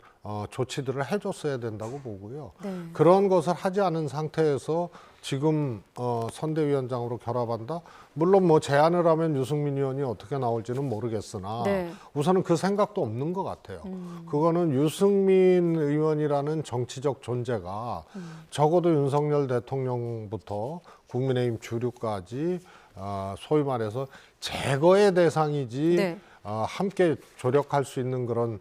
조치들을 해줬어야 된다고 보고요. 네. 그런 것을 하지 않은 상태에서 지금 선대위원장으로 결합한다? 물론 뭐 제안을 하면 유승민 의원이 어떻게 나올지는 모르겠으나 네. 우선은 그 생각도 없는 것 같아요. 그거는 유승민 의원이라는 정치적 존재가 적어도 윤석열 대통령부터 국민의힘 주류까지 소위 말해서 제거의 대상이지 네. 함께 조력할 수 있는 그런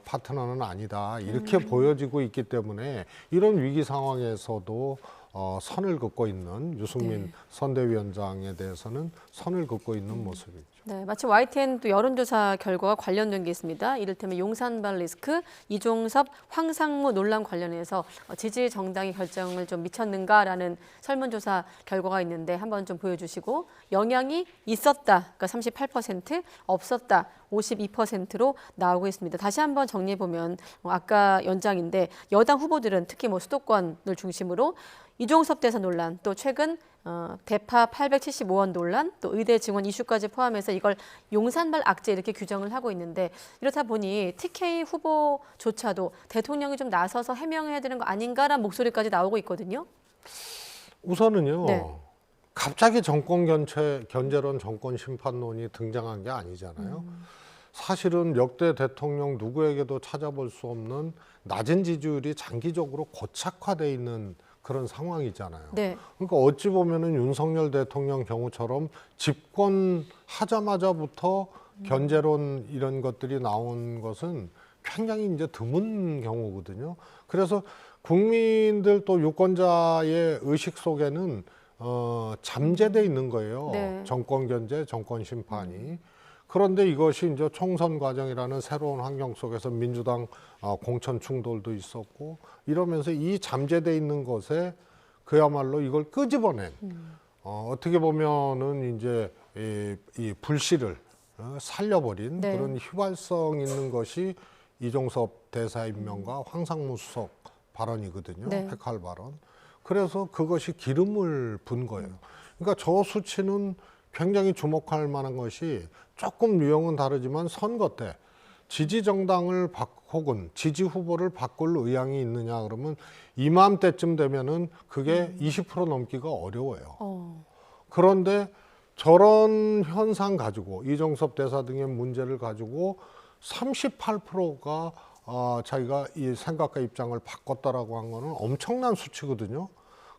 파트너는 아니다. 이렇게 보여지고 있기 때문에 이런 위기 상황에서도 선을 긋고 있는 유승민 선대위원장에 대해서는 선을 긋고 있는 모습이죠. 네, 마침 YTN 또 여론조사 결과가 관련된 게 있습니다. 이를테면 용산발 리스크, 이종섭, 황상무 논란 관련해서 지지 정당이 결정을 좀 미쳤는가라는 설문조사 결과가 있는데 한번 좀 보여주시고 영향이 있었다, 그러니까 38%, 없었다, 52%로 나오고 있습니다. 다시 한번 정리해 보면 아까 연장인데 여당 후보들은 특히 뭐 수도권을 중심으로 이종섭 대사 논란, 또 최근 대파 875원 논란, 또 의대 증원 이슈까지 포함해서 이걸 용산발 악재 이렇게 규정을 하고 있는데 이렇다 보니 TK 후보조차도 대통령이 좀 나서서 해명해야 되는 거 아닌가라는 목소리까지 나오고 있거든요. 우선은요. 네. 갑자기 정권 견제론, 정권 심판론이 등장한 게 아니잖아요. 사실은 역대 대통령 누구에게도 찾아볼 수 없는 낮은 지지율이 장기적으로 고착화돼 있는 그런 상황이잖아요. 네. 그러니까 어찌 보면은 윤석열 대통령 경우처럼 집권하자마자부터 견제론 이런 것들이 나온 것은 굉장히 이제 드문 경우거든요. 그래서 국민들 또 유권자의 의식 속에는 잠재돼 있는 거예요. 네. 정권 견제, 정권 심판이. 그런데 이것이 이제 총선 과정이라는 새로운 환경 속에서 민주당 공천 충돌도 있었고 이러면서 이 잠재돼 있는 것에 그야말로 이걸 끄집어낸 어떻게 보면은 이제 이 불씨를 살려버린 네. 그런 휘발성 있는 것이 이종섭 대사 임명과 황상무 수석 발언이거든요. 네. 핵할 발언. 그래서 그것이 기름을 분 거예요. 그러니까 저 수치는 굉장히 주목할 만한 것이 조금 유형은 다르지만 선거 때 지지 정당을 혹은 지지 후보를 바꿀 의향이 있느냐 그러면 이맘때쯤 되면은 그게 20% 넘기가 어려워요. 그런데 저런 현상 가지고 이종섭 대사 등의 문제를 가지고 38%가 자기가 이 생각과 입장을 바꿨다라고 한 거는 엄청난 수치거든요.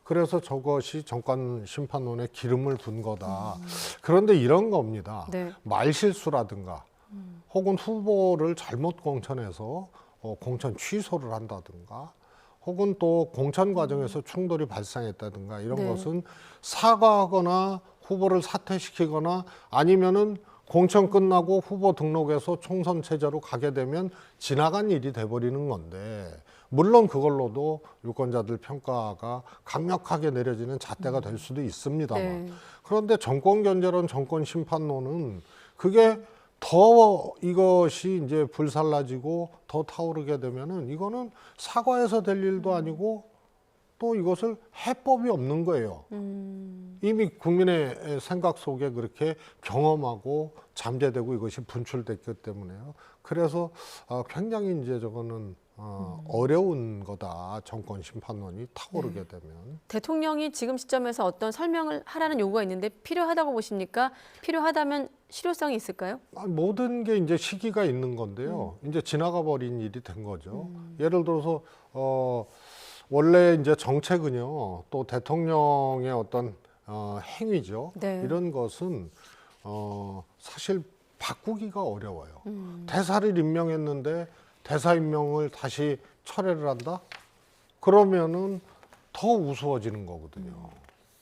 그래서 저것이 정권 심판론에 기름을 분 거다. 그런데 이런 겁니다. 네. 말실수라든가 혹은 후보를 잘못 공천해서 공천 취소를 한다든가 혹은 또 공천 과정에서 충돌이 발생했다든가 이런 네. 것은 사과하거나 후보를 사퇴시키거나 아니면은 공천 끝나고 후보 등록해서 총선 체제로 가게 되면 지나간 일이 돼버리는 건데 물론 그걸로도 유권자들 평가가 강력하게 내려지는 잣대가 될 수도 있습니다만 네. 그런데 정권 견제론, 정권 심판론은 그게 더 이것이 이제 불살라지고 더 타오르게 되면은 이거는 사과해서 될 일도 아니고 또 이것을 해법이 없는 거예요. 이미 국민의 생각 속에 그렇게 경험하고 잠재되고 이것이 분출됐기 때문에요. 그래서 굉장히 이제 저거는 어려운 거다. 정권 심판론이 타오르게 되면. 대통령이 지금 시점에서 어떤 설명을 하라는 요구가 있는데 필요하다고 보십니까? 필요하다면 실효성이 있을까요? 모든 게 이제 시기가 있는 건데요. 이제 지나가 버린 일이 된 거죠. 예를 들어서 원래 이제 정책은요, 또 대통령의 어떤 행위죠. 네. 이런 것은 사실 바꾸기가 어려워요. 대사를 임명했는데 대사 임명을 다시 철회를 한다? 그러면은 더 우스워지는 거거든요.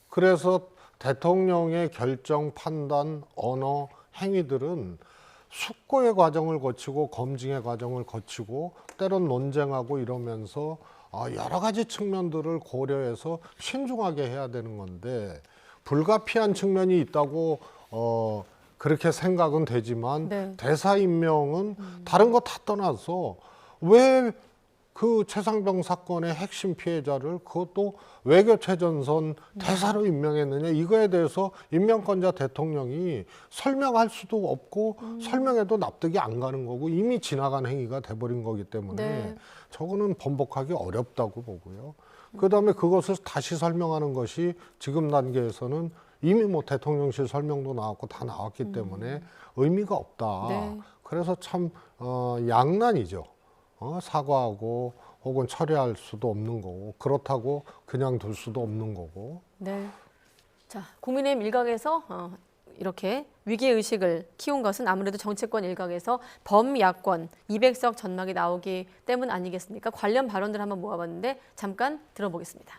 그래서 대통령의 결정, 판단, 언어, 행위들은 숙고의 과정을 거치고 검증의 과정을 거치고 때론 논쟁하고 이러면서 여러 가지 측면들을 고려해서 신중하게 해야 되는 건데 불가피한 측면이 있다고 그렇게 생각은 되지만 네. 대사 임명은 다른 거 다 떠나서 왜 그 최상병 사건의 핵심 피해자를 그것도 외교 최전선 대사로 임명했느냐, 이거에 대해서 임명권자 대통령이 설명할 수도 없고 설명해도 납득이 안 가는 거고 이미 지나간 행위가 돼버린 거기 때문에 네. 저거는 번복하기 어렵다고 보고요. 그다음에 그것을 다시 설명하는 것이 지금 단계에서는 이미 뭐 대통령실 설명도 나왔고 다 나왔기 때문에 의미가 없다. 네. 그래서 참 양난이죠. 사과하고 혹은 처리할 수도 없는 거고 그렇다고 그냥 둘 수도 없는 거고. 네. 자, 국민의힘 일각에서 이렇게 위기의식을 키운 것은 아무래도 정치권 일각에서 범야권 200석 전망이 나오기 때문 아니겠습니까? 관련 발언들 한번 모아봤는데 잠깐 들어보겠습니다.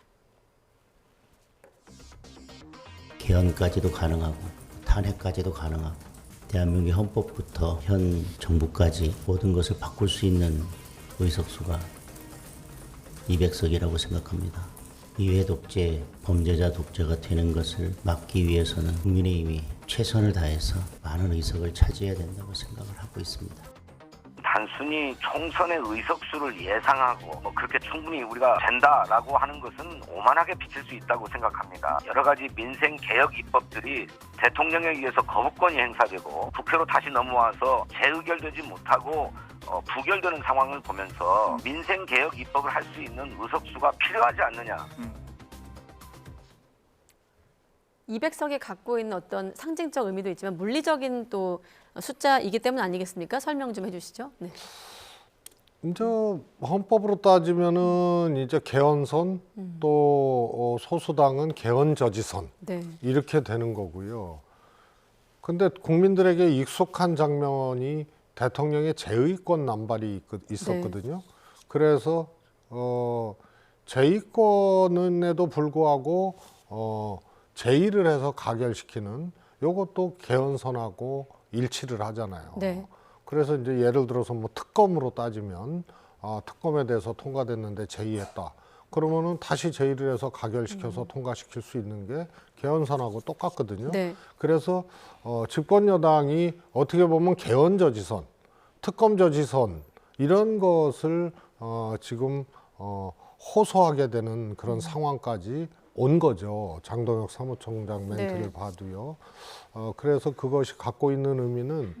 개헌까지도 가능하고 탄핵까지도 가능하고 대한민국의 헌법부터 현 정부까지 모든 것을 바꿀 수 있는 의석수가 200석이라고 생각합니다. 이회 독재, 범죄자 독재가 되는 것을 막기 위해서는 국민의힘이 최선을 다해서 많은 의석을 차지해야 된다고 생각을 하고 있습니다. 단순히 총선의 의석수를 예상하고 그렇게 충분히 우리가 된다라고 하는 것은 오만하게 비칠 수 있다고 생각합니다. 여러 가지 민생 개혁 입법들이 대통령에 의해서 거부권이 행사되고 국회로 다시 넘어와서 재의결되지 못하고 부결되는 상황을 보면서 민생 개혁 입법을 할 수 있는 의석수가 필요하지 않느냐. 200석이 갖고 있는 어떤 상징적 의미도 있지만 물리적인 또 숫자이기 때문 아니겠습니까? 설명 좀 해주시죠. 네. 이제 헌법으로 따지면은 이제 개헌선 또 소수당은 개헌 저지선 네. 이렇게 되는 거고요. 근데 국민들에게 익숙한 장면이 대통령의 재의권 남발이 있었거든요. 네. 그래서 재의권에도 불구하고 제의를 해서 가결시키는 요것도 개헌선하고 일치를 하잖아요. 네. 그래서 이제 예를 들어서 뭐 특검으로 따지면 특검에 대해서 통과됐는데 제의했다. 그러면은 다시 제의를 해서 가결시켜서 통과시킬 수 있는 게 개헌선하고 똑같거든요. 네. 그래서 집권 여당이 어떻게 보면 개헌 저지선, 특검 저지선 이런 것을 지금 호소하게 되는 그런 상황까지 온 거죠. 장동혁 사무총장 멘트를 네. 봐도요. 그래서 그것이 갖고 있는 의미는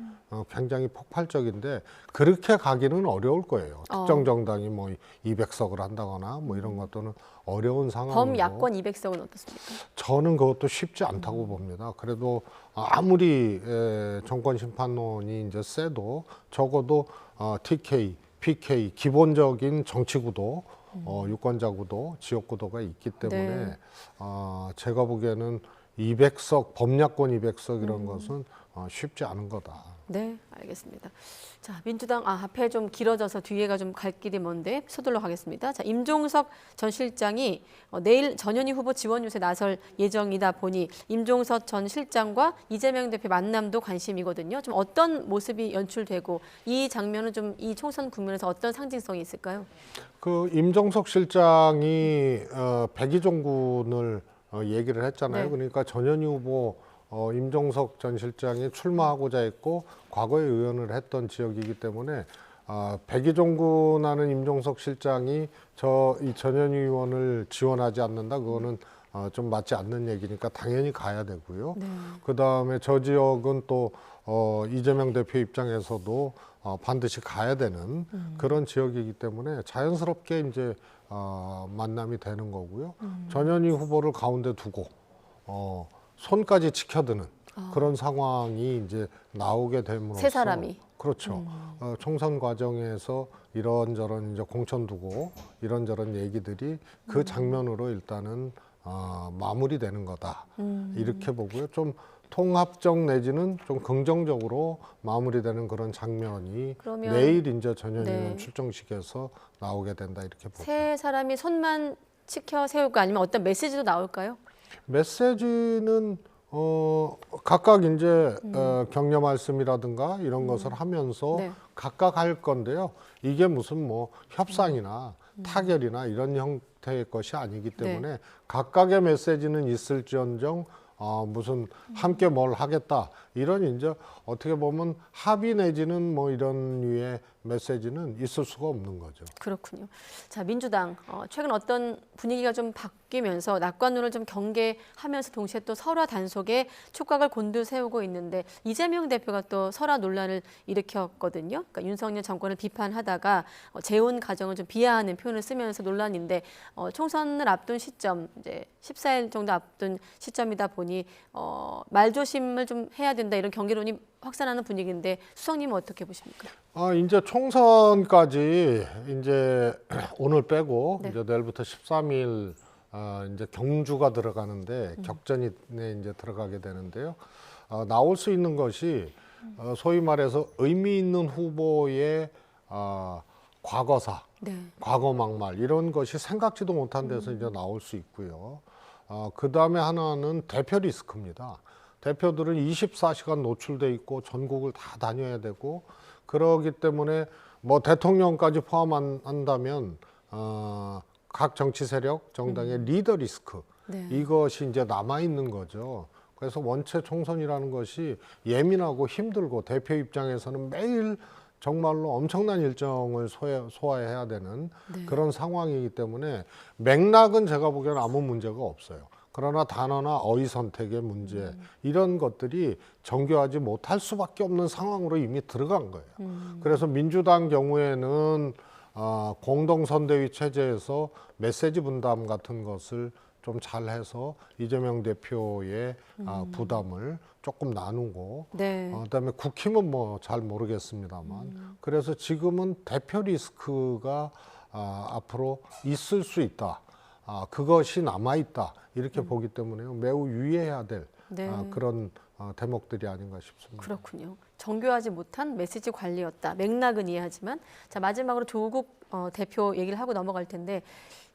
굉장히 폭발적인데 그렇게 가기는 어려울 거예요. 특정 정당이 뭐 200석을 한다거나 뭐 이런 것들은 어려운 상황이고. 범야권 200석은 어떻습니까? 저는 그것도 쉽지 않다고 봅니다. 그래도 아무리 정권 심판론이 이제 세도 적어도 TK, PK 기본적인 정치 구도, 유권자 구도, 지역 구도가 있기 때문에 네. 제가 보기에는 200석, 범야권 200석 이런 것은 쉽지 않은 거다. 네, 알겠습니다. 자, 민주당 앞에 좀 길어져서 뒤에가 좀 갈 길이 먼데 서둘러 가겠습니다. 자, 임종석 전 실장이 내일 전현희 후보 지원 유세에 나설 예정이다 보니 임종석 전 실장과 이재명 대표 만남도 관심이거든요. 좀 어떤 모습이 연출되고 이 장면은 좀 이 총선 국면에서 어떤 상징성이 있을까요? 그 임종석 실장이 백의종군을 얘기를 했잖아요. 네. 그러니까 전현희 후보 임종석 전 실장이 출마하고자 했고 과거에 의원을 했던 지역이기 때문에 백의종군하는 임종석 실장이 이 전현희 의원을 지원하지 않는다. 그거는 좀 맞지 않는 얘기니까 당연히 가야 되고요. 네. 그다음에 저 지역은 또 이재명 대표 입장에서도 반드시 가야 되는 그런 지역이기 때문에 자연스럽게 이제 만남이 되는 거고요. 전현희 후보를 가운데 두고 손까지 지켜드는 그런 상황이 이제 나오게 됨으로써 세 사람이. 그렇죠. 총선 과정에서 이런저런 이제 공천 두고 이런저런 얘기들이 그 장면으로 일단은 마무리되는 거다. 이렇게 보고요. 좀 통합적 내지는 좀 긍정적으로 마무리되는 그런 장면이 그러면- 내일 이제 전현희원 네. 출정식에서 나오게 된다 이렇게 보죠. 세 사람이 손만 치켜 세울까 아니면 어떤 메시지도 나올까요? 메시지는 각각 이제 격려 말씀이라든가 이런 것을 하면서 네. 각각 할 건데요. 이게 무슨 뭐 협상이나 타결이나 이런 형태의 것이 아니기 때문에 각각의 메시지는 있을지언정 무슨 함께 뭘 하겠다 이런 이제 어떻게 보면 합의 내지는 뭐 이런 류의 메시지는 있을 수가 없는 거죠. 그렇군요. 자, 민주당 최근 어떤 분위기가 좀 바뀌면서 낙관론을 좀 경계하면서 동시에 또 설화 단속에 촉각을 곤두세우고 있는데 이재명 대표가 또 설화 논란을 일으켰거든요. 그러니까 윤석열 정권을 비판하다가 재혼 가정을 좀 비하하는 표현을 쓰면서 논란인데 총선을 앞둔 시점 이제 14일 정도 앞둔 시점이다 보니 말조심을 좀 해야 된다 이런 경계론이 확산하는 분위기인데 수석님은 어떻게 보십니까? 이제 총선까지 이제 오늘 빼고 네. 이제 내일부터 13일 이제 경주가 들어가는데 격전에 이제 들어가게 되는데요. 나올 수 있는 것이 소위 말해서 의미 있는 후보의 과거사, 네. 과거 막말 이런 것이 생각지도 못한 데서 이제 나올 수 있고요. 그 다음에 하나는 대표 리스크입니다. 대표들은 24시간 노출돼 있고 전국을 다 다녀야 되고 그러기 때문에 뭐 대통령까지 포함한다면 각 정치 세력 정당의 리더 리스크 네. 이것이 이제 남아 있는 거죠. 그래서 원체 총선이라는 것이 예민하고 힘들고 대표 입장에서는 매일 정말로 엄청난 일정을 소화해야 되는 네. 그런 상황이기 때문에 맥락은 제가 보기에는 아무 문제가 없어요. 그러나 단어나 어휘 선택의 문제 이런 것들이 정교하지 못할 수밖에 없는 상황으로 이미 들어간 거예요. 그래서 민주당 경우에는 공동선대위 체제에서 메시지 분담 같은 것을 좀 잘해서 이재명 대표의 부담을 조금 나누고 네. 그다음에 국힘은 뭐 잘 모르겠습니다만 그래서 지금은 대표 리스크가 앞으로 있을 수 있다. 그것이 남아있다 이렇게 보기 때문에요. 매우 유의해야 될 네. 그런 대목들이 아닌가 싶습니다. 그렇군요. 정교하지 못한 메시지 관리였다. 맥락은 이해하지만 자 마지막으로 조국 대표 얘기를 하고 넘어갈 텐데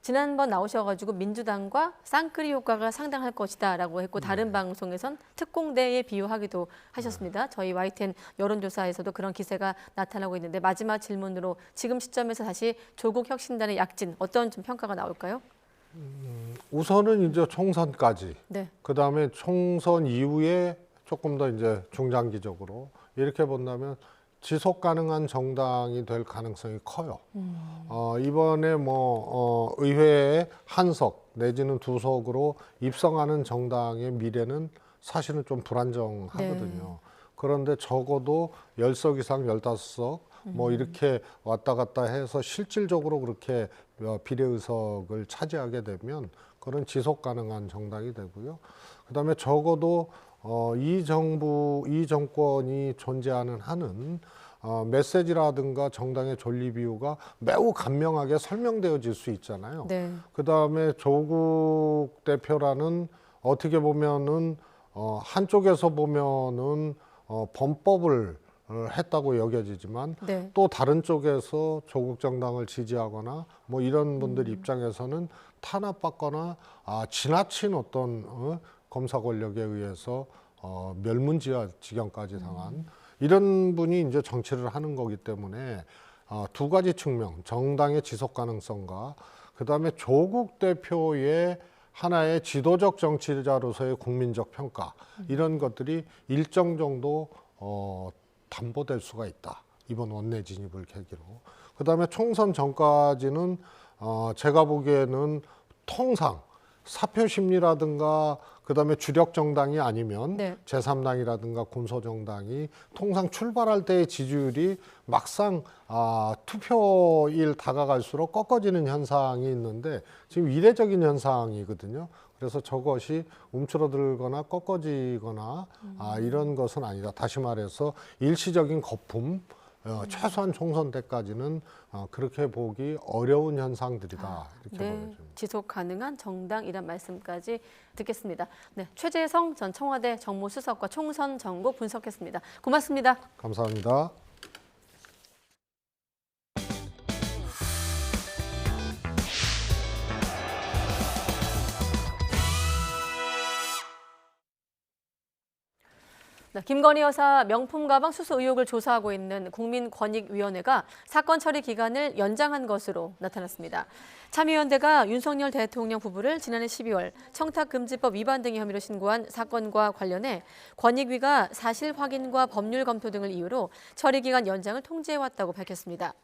지난번 나오셔가지고 민주당과 쌍끌이 효과가 상당할 것이다라고 했고 다른 방송에선 특공대에 비유하기도 하셨습니다. 저희 YTN 여론조사에서도 그런 기세가 나타나고 있는데 마지막 질문으로 지금 시점에서 다시 조국 혁신단의 약진 어떤 좀 평가가 나올까요? 우선은 이제 총선까지, 네. 그 다음에 총선 이후에 조금 더 이제 중장기적으로 이렇게 본다면 지속 가능한 정당이 될 가능성이 커요. 이번에 뭐 의회에 한 석 내지는 두 석으로 입성하는 정당의 미래는 사실은 좀 불안정하거든요. 네. 그런데 적어도 10석 이상 15석 뭐 이렇게 왔다 갔다 해서 실질적으로 그렇게 비례의석을 차지하게 되면 그런 지속 가능한 정당이 되고요. 그다음에 적어도 이 정권이 존재하는 한은 메시지라든가 정당의 존립 이유가 매우 간명하게 설명되어질 수 있잖아요. 네. 그다음에 조국 대표라는 어떻게 보면은 한쪽에서 보면은 범법을 했다고 여겨지지만 네. 또 다른 쪽에서 조국 정당을 지지하거나 뭐 이런 분들 입장에서는 탄압받거나 지나친 어떤 검사 권력에 의해서 멸문지화 지경까지 당한 이런 분이 이제 정치를 하는 거기 때문에 두 가지 측면, 정당의 지속 가능성과 그다음에 조국 대표의 하나의 지도적 정치자로서의 국민적 평가 이런 것들이 일정 정도 담보될 수가 있다. 이번 원내 진입을 계기로. 그다음에 총선 전까지는 제가 보기에는 통상 사표 심리라든가 그다음에 주력 정당이 아니면 네. 제3당이라든가 군소정당이 통상 출발할 때의 지지율이 막상 투표일 다가갈수록 꺾어지는 현상이 있는데 지금 이례적인 현상이거든요. 그래서 저것이 움츠러들거나 꺾어지거나 이런 것은 아니다. 다시 말해서 일시적인 거품 최소한 총선 때까지는 그렇게 보기 어려운 현상들이다. 이렇게 네, 보여집니다. 지속 가능한 정당이란 말씀까지 듣겠습니다. 네, 최재성 전 청와대 정무수석과 총선 전국 분석했습니다. 고맙습니다. 감사합니다. 김건희 여사 명품 가방 수수 의혹을 조사하고 있는 국민권익위원회가 사건 처리 기간을 연장한 것으로 나타났습니다. 참여연대가 윤석열 대통령 부부를 지난해 12월 청탁금지법 위반 등의 혐의로 신고한 사건과 관련해 권익위가 사실 확인과 법률 검토 등을 이유로 처리 기간 연장을 통지해왔다고 밝혔습니다.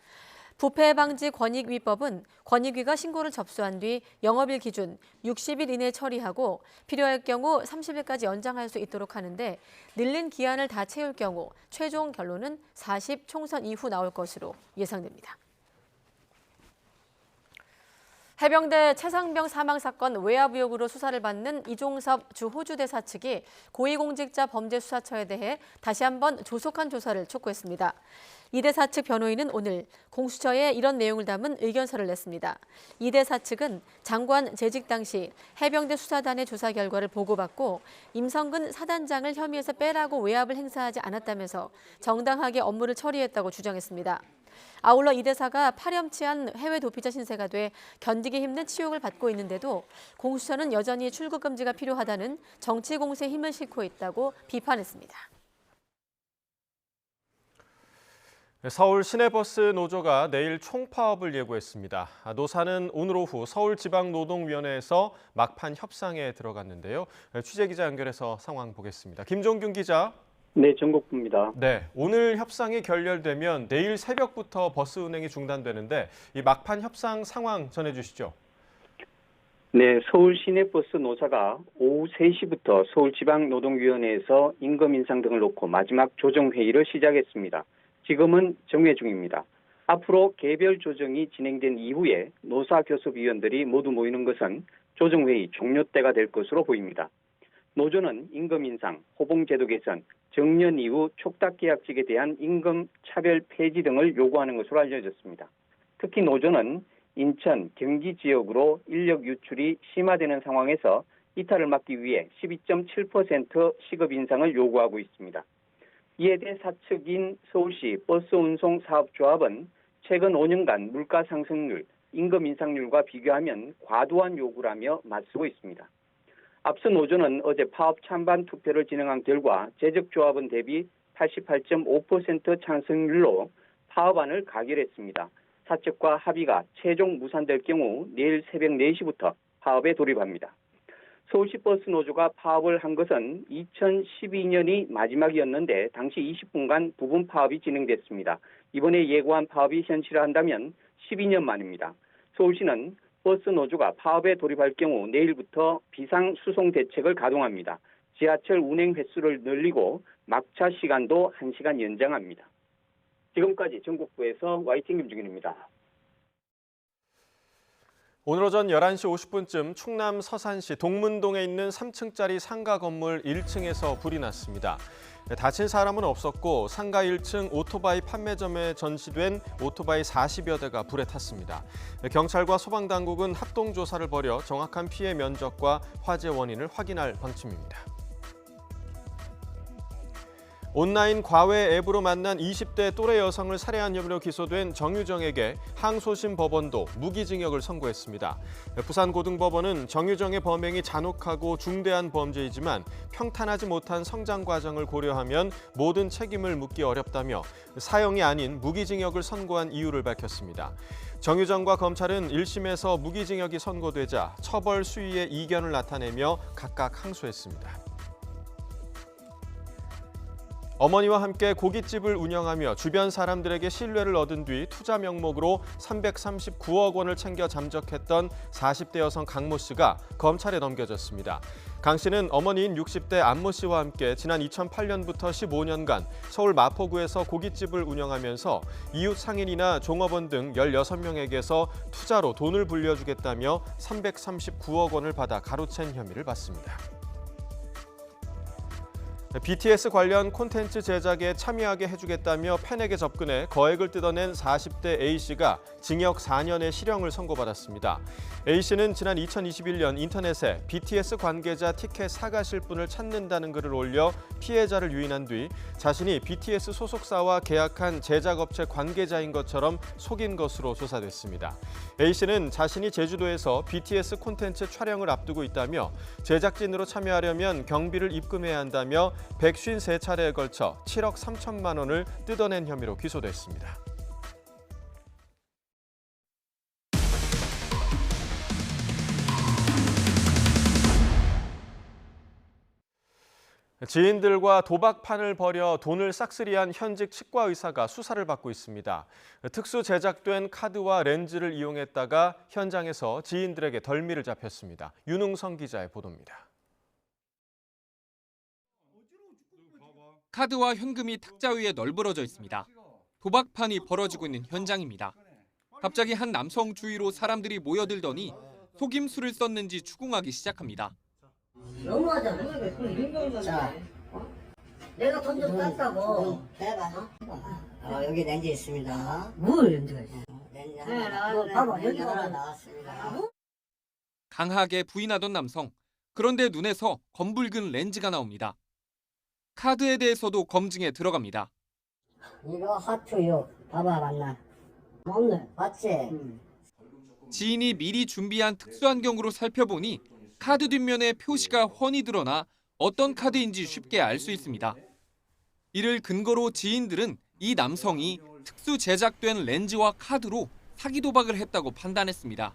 부패 방지 권익위법은 권익위가 신고를 접수한 뒤 영업일 기준 60일 이내에 처리하고 필요할 경우 30일까지 연장할 수 있도록 하는데 늘린 기한을 다 채울 경우 최종 결론은 40 총선 이후 나올 것으로 예상됩니다. 해병대 최상병 사망 사건 외압 의혹으로 수사를 받는 이종섭 주 호주대사 측이 고위공직자 범죄수사처에 대해 다시 한번 조속한 조사를 촉구했습니다. 이 대사 측 변호인은 오늘 공수처에 이런 내용을 담은 의견서를 냈습니다. 이 대사 측은 장관 재직 당시 해병대 수사단의 조사 결과를 보고받고 임성근 사단장을 혐의에서 빼라고 외압을 행사하지 않았다면서 정당하게 업무를 처리했다고 주장했습니다. 아울러 이 대사가 파렴치한 해외 도피자 신세가 돼 견디기 힘든 치욕을 받고 있는데도 공수처는 여전히 출국 금지가 필요하다는 정치 공세에 힘을 싣고 있다고 비판했습니다. 서울 시내버스 노조가 내일 총파업을 예고했습니다. 노사는 오늘 오후 서울지방노동위원회에서 막판 협상에 들어갔는데요. 취재기자 연결해서 상황 보겠습니다. 김종균 기자. 네, 전국부입니다. 네, 오늘 협상이 결렬되면 내일 새벽부터 버스 운행이 중단되는데 이 막판 협상 상황 전해주시죠. 네, 서울 시내버스 노사가 오후 3시부터 서울지방노동위원회에서 임금 인상 등을 놓고 마지막 조정회의를 시작했습니다. 지금은 정회 중입니다. 앞으로 개별 조정이 진행된 이후에 노사교섭위원들이 모두 모이는 것은 조정회의 종료 때가 될 것으로 보입니다. 노조는 임금 인상, 호봉제도 개선, 정년 이후 촉탁계약직에 대한 임금 차별 폐지 등을 요구하는 것으로 알려졌습니다. 특히 노조는 인천, 경기 지역으로 인력 유출이 심화되는 상황에서 이탈을 막기 위해 12.7% 시급 인상을 요구하고 있습니다. 이에 대해 사측인 서울시 버스운송사업조합은 최근 5년간 물가 상승률, 임금 인상률과 비교하면 과도한 요구라며 맞서고 있습니다. 앞서 노조는 어제 파업 찬반 투표를 진행한 결과 재적조합원 대비 88.5% 찬성률로 파업안을 가결했습니다. 사측과 합의가 최종 무산될 경우 내일 새벽 4시부터 파업에 돌입합니다. 서울시 버스 노조가 파업을 한 것은 2012년이 마지막이었는데 당시 20분간 부분 파업이 진행됐습니다. 이번에 예고한 파업이 현실화한다면 12년 만입니다. 서울시는 버스 노조가 파업에 돌입할 경우 내일부터 비상수송 대책을 가동합니다. 지하철 운행 횟수를 늘리고 막차 시간도 1시간 연장합니다. 지금까지 전국부에서 YTN 김중현입니다. 오늘 오전 11시 50분쯤 충남 서산시 동문동에 있는 3층짜리 상가 건물 1층에서 불이 났습니다. 다친 사람은 없었고 상가 1층 오토바이 판매점에 전시된 오토바이 40여 대가 불에 탔습니다. 경찰과 소방당국은 합동조사를 벌여 정확한 피해 면적과 화재 원인을 확인할 방침입니다. 온라인 과외 앱으로 만난 20대 또래 여성을 살해한 혐의로 기소된 정유정에게 항소심 법원도 무기징역을 선고했습니다. 부산고등법원은 정유정의 범행이 잔혹하고 중대한 범죄이지만 평탄하지 못한 성장 과정을 고려하면 모든 책임을 묻기 어렵다며 사형이 아닌 무기징역을 선고한 이유를 밝혔습니다. 정유정과 검찰은 1심에서 무기징역이 선고되자 처벌 수위의 이견을 나타내며 각각 항소했습니다. 어머니와 함께 고깃집을 운영하며 주변 사람들에게 신뢰를 얻은 뒤 투자 명목으로 339억 원을 챙겨 잠적했던 40대 여성 강모 씨가 검찰에 넘겨졌습니다. 강 씨는 어머니인 60대 안모 씨와 함께 지난 2008년부터 15년간 서울 마포구에서 고깃집을 운영하면서 이웃 상인이나 종업원 등 16명에게서 투자로 돈을 불려주겠다며 339억 원을 받아 가로챈 혐의를 받습니다. BTS 관련 콘텐츠 제작에 참여하게 해주겠다며 팬에게 접근해 거액을 뜯어낸 40대 A씨가 징역 4년의 실형을 선고받았습니다. A씨는 지난 2021년 인터넷에 BTS 관계자 티켓 사가실 분을 찾는다는 글을 올려 피해자를 유인한 뒤 자신이 BTS 소속사와 계약한 제작업체 관계자인 것처럼 속인 것으로 조사됐습니다. A씨는 자신이 제주도에서 BTS 콘텐츠 촬영을 앞두고 있다며 제작진으로 참여하려면 경비를 입금해야 한다며 153차례에 걸쳐 7억 3천만 원을 뜯어낸 혐의로 기소됐습니다. 지인들과 도박판을 벌여 돈을 싹쓸이한 현직 치과 의사가 수사를 받고 있습니다. 특수 제작된 카드와 렌즈를 이용했다가 현장에서 지인들에게 덜미를 잡혔습니다. 윤웅성 기자의 보도입니다. 카드와 현금이 탁자 위에 널브러져 있습니다. 도박판이 벌어지고 있는 현장입니다. 갑자기 한 남성 주위로 사람들이 모여들더니 속임수를 썼는지 추궁하기 시작합니다. 너무하잖아. 자, 내가 돈 좀 땄다고. 해봐. 여기 렌즈 있습니다. 뭘 렌즈가 있어? 렌즈 하나. 봐봐, 렌즈 하나 나왔습니다. 강하게 부인하던 남성. 그런데 눈에서 검붉은 렌즈가 나옵니다. 카드에 대해서도 검증에 들어갑니다. 이거 하트요. 봐봐, 맞나? 맞네. 맞지? 지인이 미리 준비한 특수안경으로 살펴보니 카드 뒷면에 표시가 훤히 드러나 어떤 카드인지 쉽게 알 수 있습니다. 이를 근거로 지인들은 이 남성이 특수 제작된 렌즈와 카드로 사기 도박을 했다고 판단했습니다.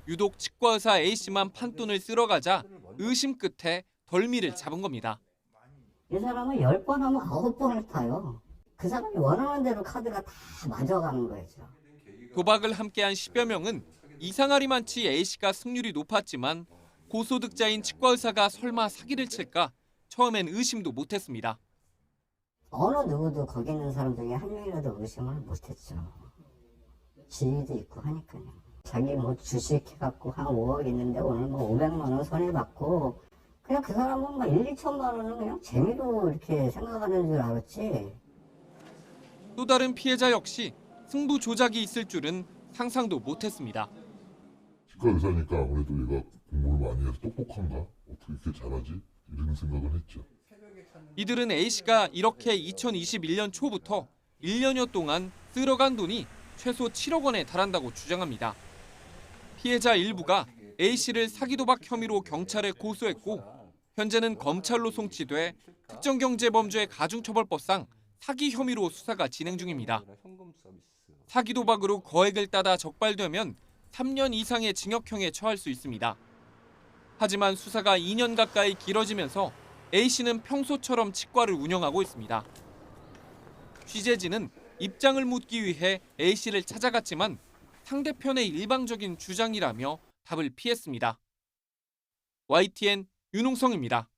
유독 치과의사 A씨만 판돈을 쓸어가자 의심 끝에 덜미를 잡은 겁니다. 이 사람은 10번 하면 9번을 타요. 그 사람이 원하는 대로 카드가 다 맞아가는 거죠. 도박을 함께한 10여 명은 이상하리만치 A씨가 승률이 높았지만 고소득자인 치과의사가 설마 사기를 칠까 처음엔 의심도 못했습니다. 어느 누구도 거기 있는 사람 중에 한 명이라도 의심을 못했죠. 지위도 있고 하니까요. 자기 뭐 주식해갖고 한 5억 있는데 오늘 뭐 500만 원 손해받고 그냥 그 사람은 막 1, 2천만 원은 그냥 재미로 이렇게 생각하는 줄 알았지. 또 다른 피해자 역시 승부 조작이 있을 줄은 상상도 못했습니다. 치과 의사니까 아무래도 얘가 공부를 많이 해서 똑똑한가? 어떻게 이렇게 잘하지? 이런 생각을 했죠. 이들은 A씨가 이렇게 2021년 초부터 1년여 동안 쓸어간 돈이 최소 7억 원에 달한다고 주장합니다. 피해자 일부가 A씨를 사기 도박 혐의로 경찰에 고소했고 현재는 검찰로 송치돼 특정경제범죄 가중처벌법상 사기 혐의로 수사가 진행 중입니다. 사기 도박으로 거액을 따다 적발되면 3년 이상의 징역형에 처할 수 있습니다. 하지만 수사가 2년 가까이 길어지면서 A씨는 평소처럼 치과를 운영하고 있습니다. 취재진은 입장을 묻기 위해 A씨를 찾아갔지만 상대편의 일방적인 주장이라며 답을 피했습니다. YTN 윤웅성입니다.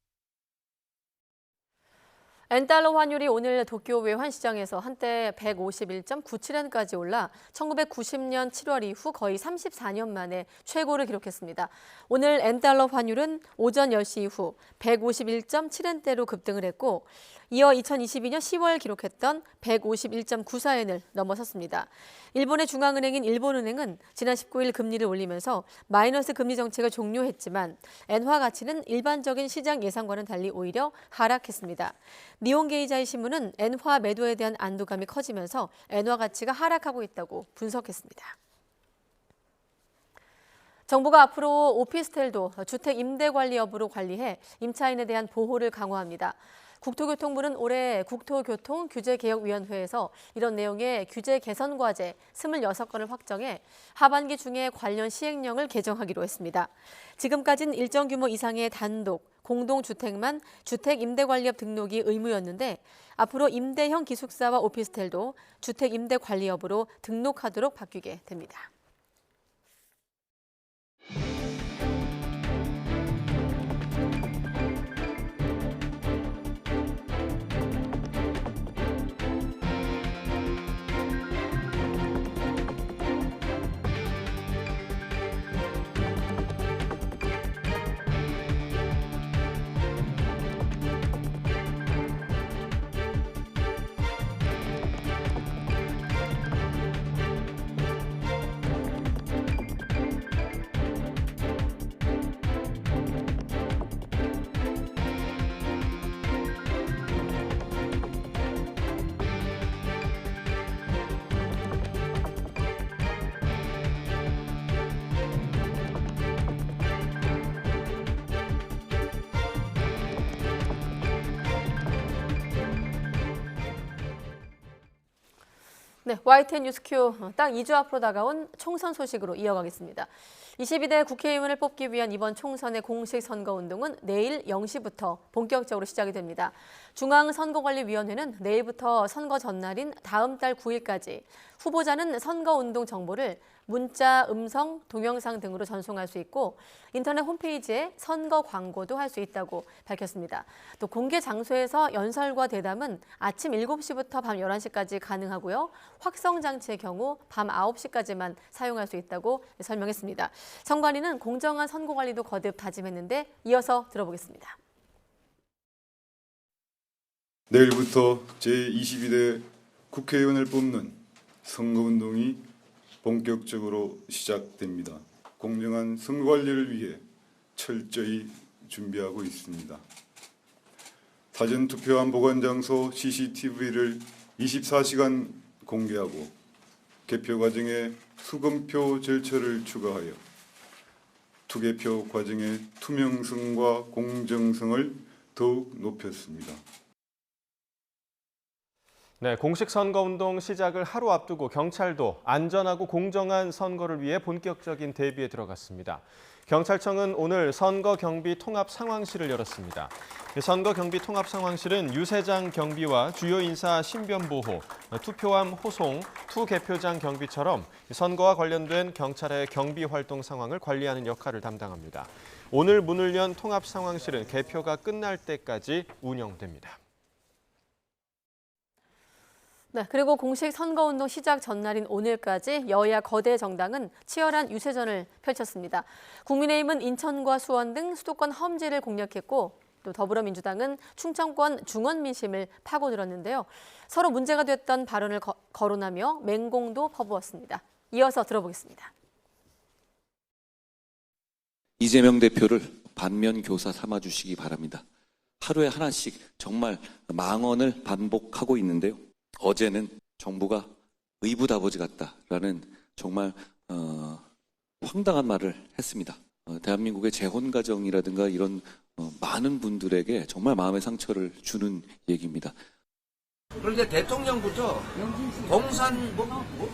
엔달러 환율이 오늘 도쿄 외환시장에서 한때 151.97엔까지 올라 1990년 7월 이후 거의 34년 만에 최고를 기록했습니다. 오늘 엔달러 환율은 오전 10시 이후 151.7엔대로 급등을 했고 이어 2022년 10월 기록했던 151.94엔을 넘어섰습니다. 일본의 중앙은행인 일본은행은 지난 19일 금리를 올리면서 마이너스 금리 정책을 종료했지만 엔화 가치는 일반적인 시장 예상과는 달리 오히려 하락했습니다. 니혼게이자이 신문은 엔화 매도에 대한 안도감이 커지면서 엔화 가치가 하락하고 있다고 분석했습니다. 정부가 앞으로 오피스텔도 주택 임대 관리 여부로 관리해 임차인에 대한 보호를 강화합니다. 국토교통부는 올해 국토교통규제개혁위원회에서 이런 내용의 규제 개선 과제 26건을 확정해 하반기 중에 관련 시행령을 개정하기로 했습니다. 지금까지는 일정 규모 이상의 단독, 공동주택만 주택임대관리업 등록이 의무였는데 앞으로 임대형 기숙사와 오피스텔도 주택임대관리업으로 등록하도록 바뀌게 됩니다. 네, YTN 뉴스큐 딱 2주 앞으로 다가온 총선 소식으로 이어가겠습니다. 22대 국회의원을 뽑기 위한 이번 총선의 공식 선거운동은 내일 0시부터 본격적으로 시작이 됩니다. 중앙선거관리위원회는 내일부터 선거 전날인 다음 달 9일까지 후보자는 선거운동 정보를 문자, 음성, 동영상 등으로 전송할 수 있고 인터넷 홈페이지에 선거 광고도 할 수 있다고 밝혔습니다. 또 공개 장소에서 연설과 대담은 아침 7시부터 밤 11시까지 가능하고요. 확성장치의 경우 밤 9시까지만 사용할 수 있다고 설명했습니다. 선관위는 공정한 선거 관리도 거듭 다짐했는데 이어서 들어보겠습니다. 내일부터 제22대 국회의원을 뽑는 선거운동이 본격적으로 시작됩니다. 공정한 선거 관리를 위해 철저히 준비하고 있습니다. 사전 투표함 보관 장소 CCTV를 24시간 공개하고 개표 과정에 수검표 절차를 추가하여 투개표 과정의 투명성과 공정성을 더욱 높였습니다. 네, 공식 선거운동 시작을 하루 앞두고 경찰도 안전하고 공정한 선거를 위해 본격적인 대비에 들어갔습니다. 경찰청은 오늘 선거경비 통합상황실을 열었습니다. 선거경비 통합상황실은 유세장 경비와 주요 인사 신변보호, 투표함 호송, 투개표장 경비처럼 선거와 관련된 경찰의 경비 활동 상황을 관리하는 역할을 담당합니다. 오늘 문을 연 통합상황실은 개표가 끝날 때까지 운영됩니다. 네, 그리고 공식 선거운동 시작 전날인 오늘까지 여야 거대 정당은 치열한 유세전을 펼쳤습니다. 국민의힘은 인천과 수원 등 수도권 험지를 공략했고 또 더불어민주당은 충청권 중원 민심을 파고들었는데요. 서로 문제가 됐던 발언을 거론하며 맹공도 퍼부었습니다. 이어서 들어보겠습니다. 이재명 대표를 반면 교사 삼아주시기 바랍니다. 하루에 하나씩 정말 망언을 반복하고 있는데요. 어제는 정부가 의붓아버지 같다라는 정말 황당한 말을 했습니다. 대한민국의 재혼 가정이라든가 이런 많은 분들에게 정말 마음의 상처를 주는 얘기입니다. 그런데 대통령부터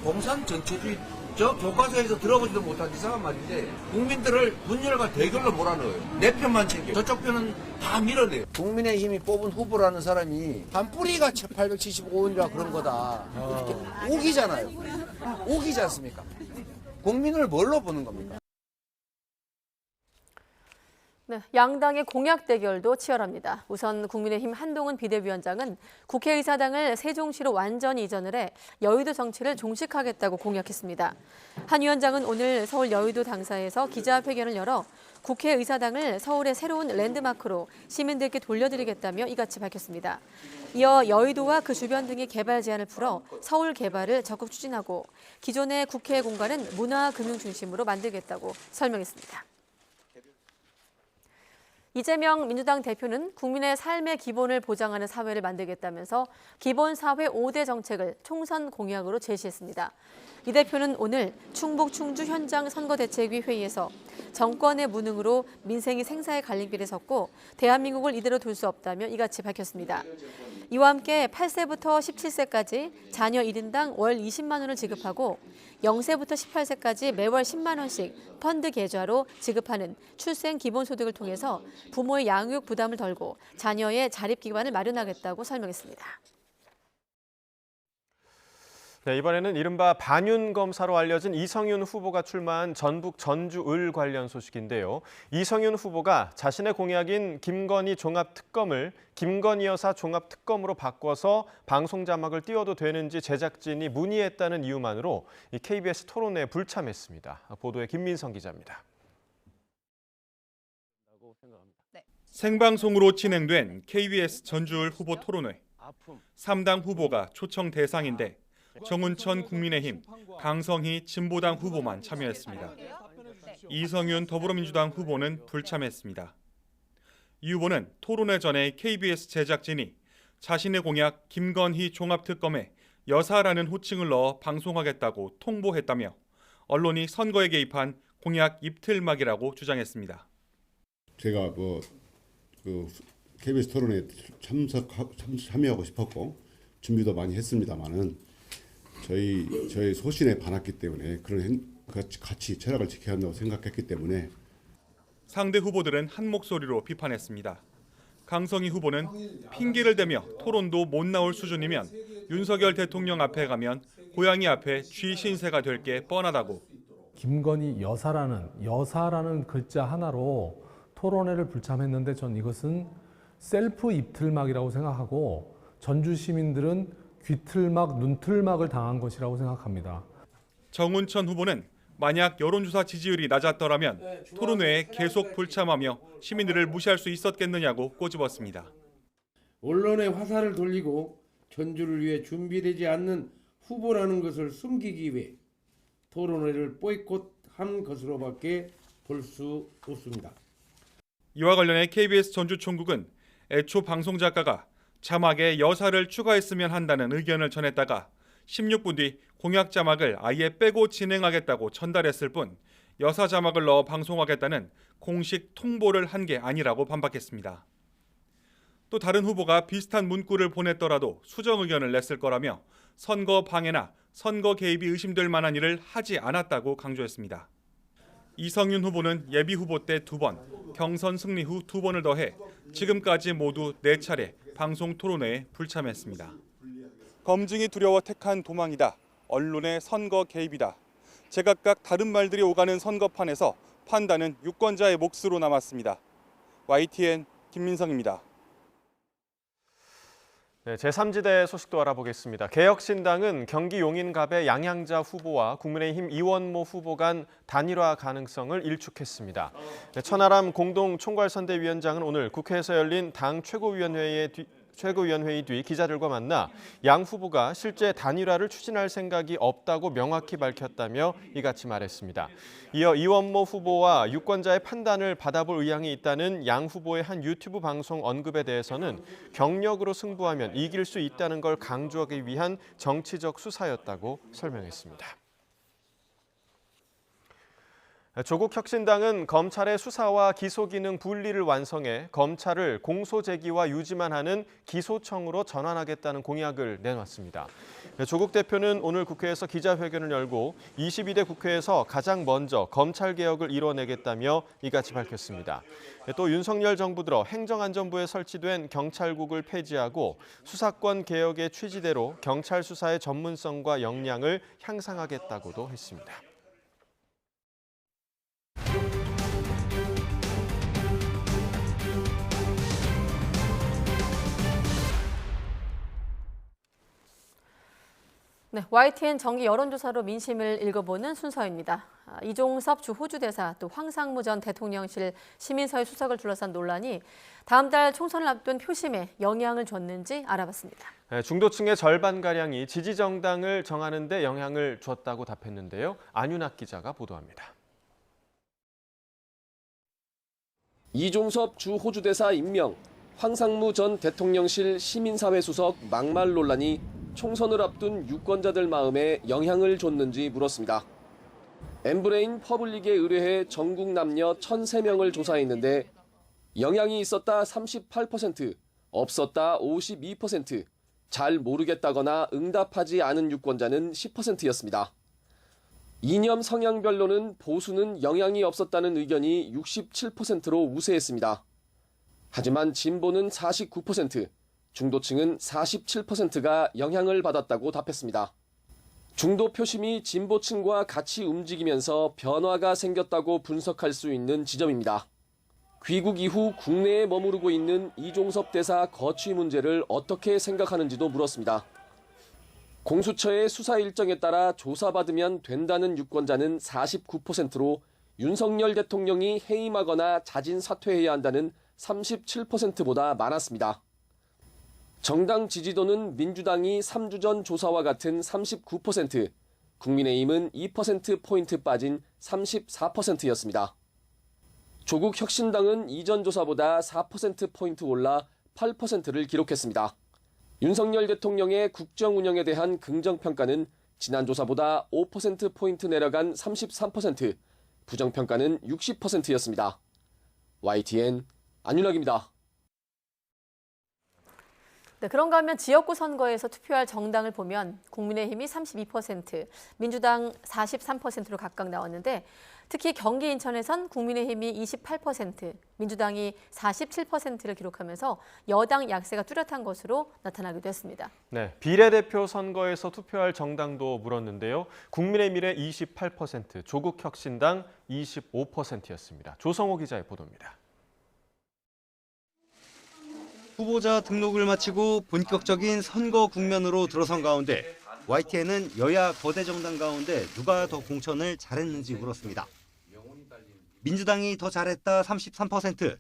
공산 전체주의 저 교과서에서 들어보지도 못한 이상한 말인데 국민들을 분열과 대결로 몰아넣어요. 내 편만 챙겨. 저쪽 편은 다 밀어내요. 국민의힘이 뽑은 후보라는 사람이 한 뿌리가 875원이라 그런 거다. 오기잖아요. 오기지 않습니까? 국민을 뭘로 보는 겁니까? 네, 양당의 공약 대결도 치열합니다. 우선 국민의힘 한동훈 비대위원장은 국회의사당을 세종시로 완전히 이전을 해 여의도 정치를 종식하겠다고 공약했습니다. 한 위원장은 오늘 서울 여의도 당사에서 기자회견을 열어 국회의사당을 서울의 새로운 랜드마크로 시민들께 돌려드리겠다며 이같이 밝혔습니다. 이어 여의도와 그 주변 등의 개발 제한을 풀어 서울 개발을 적극 추진하고 기존의 국회 공간은 문화 금융 중심으로 만들겠다고 설명했습니다. 이재명 민주당 대표는 국민의 삶의 기본을 보장하는 사회를 만들겠다면서 기본사회 5대 정책을 총선 공약으로 제시했습니다. 이 대표는 오늘 충북 충주 현장 선거대책위 회의에서 정권의 무능으로 민생이 생사의 갈림길에 섰고 대한민국을 이대로 둘 수 없다며 이같이 밝혔습니다. 이와 함께 8세부터 17세까지 자녀 1인당 월 20만 원을 지급하고 0세부터 18세까지 매월 10만 원씩 펀드 계좌로 지급하는 출생 기본소득을 통해서 부모의 양육 부담을 덜고 자녀의 자립기반을 마련하겠다고 설명했습니다. 네, 이번에는 이른바 반윤 검사로 알려진 이성윤 후보가 출마한 전북 전주을 관련 소식인데요. 이성윤 후보가 자신의 공약인 김건희 종합특검을 김건희 여사 종합특검으로 바꿔서 방송 자막을 띄워도 되는지 제작진이 문의했다는 이유만으로 KBS 토론회에 불참했습니다. 보도에 김민성 기자입니다. 생방송으로 진행된 KBS 전주을 후보 토론회. 3당 후보가 초청 대상인데 정운천 국민의힘, 강성희 진보당 후보만 참여했습니다. 이성윤 더불어민주당 후보는 불참했습니다. 이 후보는 토론회 전에 KBS 제작진이 자신의 공약 김건희 종합특검에 여사라는 호칭을 넣어 방송하겠다고 통보했다며 언론이 선거에 개입한 공약 입틀막이라고 주장했습니다. 제가 KBS 토론에 참여하고 싶었고 준비도 많이 했습니다만은 저의 소신에 반했기 때문에 그런 가치 철학을 지켜야 한다고 생각했기 때문에 상대 후보들은 한 목소리로 비판했습니다. 강성희 후보는 핑계를 대며 토론도 못 나올 수준이면 윤석열 대통령 앞에 가면 고양이 앞에 쥐 신세가 될 게 뻔하다고. 김건희 여사라는 글자 하나로 토론회를 불참했는데 전 이것은 셀프 입틀막이라고 생각하고 전주 시민들은 귀틀막, 눈틀막을 당한 것이라고 생각합니다. 정운천 후보는 만약 여론조사 지지율이 낮았더라면 토론회에 계속 불참하며 시민들을 무시할 수 있었겠느냐고 꼬집었습니다. 언론에 화살을 돌리고 전주를 위해 준비되지 않는 후보라는 것을 숨기기 위해 토론회를 보이콧한 것으로밖에 볼 수 없습니다. 이와 관련해 KBS 전주총국은 애초 방송작가가 자막에 여사를 추가했으면 한다는 의견을 전했다가 16분 뒤 공약 자막을 아예 빼고 진행하겠다고 전달했을 뿐 여사 자막을 넣어 방송하겠다는 공식 통보를 한 게 아니라고 반박했습니다. 또 다른 후보가 비슷한 문구를 보냈더라도 수정 의견을 냈을 거라며 선거 방해나 선거 개입이 의심될 만한 일을 하지 않았다고 강조했습니다. 이성윤 후보는 예비 후보 때 2번, 경선 승리 후 2번을 더해 지금까지 모두 4차례 방송 토론회에 불참했습니다. 검증이 두려워 택한 도망이다. 언론의 선거 개입이다. 제각각 다른 말들이 오가는 선거판에서 판단은 유권자의 몫으로 남았습니다. YTN 김민성입니다. 네, 제3지대 소식도 알아보겠습니다. 개혁신당은 경기 용인갑의 양양자 후보와 국민의힘 이원모 후보 간 단일화 가능성을 일축했습니다. 네, 천하람 공동총괄선대위원장은 오늘 국회에서 열린 당 최고위원회의 뒤 기자들과 만나 양 후보가 실제 단일화를 추진할 생각이 없다고 명확히 밝혔다며 이같이 말했습니다. 이어 이원모 후보와 유권자의 판단을 받아볼 의향이 있다는 양 후보의 한 유튜브 방송 언급에 대해서는 경력으로 승부하면 이길 수 있다는 걸 강조하기 위한 정치적 수사였다고 설명했습니다. 조국 혁신당은 검찰의 수사와 기소 기능 분리를 완성해 검찰을 공소 제기와 유지만 하는 기소청으로 전환하겠다는 공약을 내놨습니다. 조국 대표는 오늘 국회에서 기자회견을 열고 22대 국회에서 가장 먼저 검찰 개혁을 이뤄내겠다며 이같이 밝혔습니다. 또 윤석열 정부 들어 행정안전부에 설치된 경찰국을 폐지하고 수사권 개혁의 취지대로 경찰 수사의 전문성과 역량을 향상하겠다고도 했습니다. 네, YTN 정기 여론조사로 민심을 읽어보는 순서입니다. 이종섭 주 호주 대사 또 황상무 전 대통령실 시민사회 수석을 둘러싼 논란이 다음 달 총선을 앞둔 표심에 영향을 줬는지 알아봤습니다. 네, 중도층의 절반가량이 지지 정당을 정하는 데 영향을 줬다고 답했는데요. 안윤학 기자가 보도합니다. 이종섭 주 호주 대사 임명, 황상무 전 대통령실 시민사회 수석 막말 논란이 총선을 앞둔 유권자들 마음에 영향을 줬는지 물었습니다. 엠브레인 퍼블릭에 의뢰해 전국 남녀 1,003명을 조사했는데 영향이 있었다 38%, 없었다 52%, 잘 모르겠다거나 응답하지 않은 유권자는 10%였습니다. 이념 성향별로는 보수는 영향이 없었다는 의견이 67%로 우세했습니다. 하지만 진보는 49%, 중도층은 47%가 영향을 받았다고 답했습니다. 중도 표심이 진보층과 같이 움직이면서 변화가 생겼다고 분석할 수 있는 지점입니다. 귀국 이후 국내에 머무르고 있는 이종섭 대사 거취 문제를 어떻게 생각하는지도 물었습니다. 공수처의 수사 일정에 따라 조사받으면 된다는 유권자는 49%로 윤석열 대통령이 해임하거나 자진 사퇴해야 한다는 37%보다 많았습니다. 정당 지지도는 민주당이 3주 전 조사와 같은 39%, 국민의힘은 2%포인트 빠진 34%였습니다. 조국 혁신당은 이전 조사보다 4%포인트 올라 8%를 기록했습니다. 윤석열 대통령의 국정 운영에 대한 긍정평가는 지난 조사보다 5%포인트 내려간 33%, 부정평가는 60%였습니다. YTN 안윤학입니다. 네, 그런가 하면 지역구 선거에서 투표할 정당을 보면 국민의힘이 32%, 민주당 43%로 각각 나왔는데 특히 경기 인천에선 국민의힘이 28%, 민주당이 47%를 기록하면서 여당 약세가 뚜렷한 것으로 나타나기도 했습니다. 네, 비례대표 선거에서 투표할 정당도 물었는데요. 국민의힘의 28%, 조국혁신당 25%였습니다. 조성호 기자의 보도입니다. 후보자 등록을 마치고 본격적인 선거 국면으로 들어선 가운데 YTN은 여야 거대 정당 가운데 누가 더 공천을 잘했는지 물었습니다. 민주당이 더 잘했다 33%,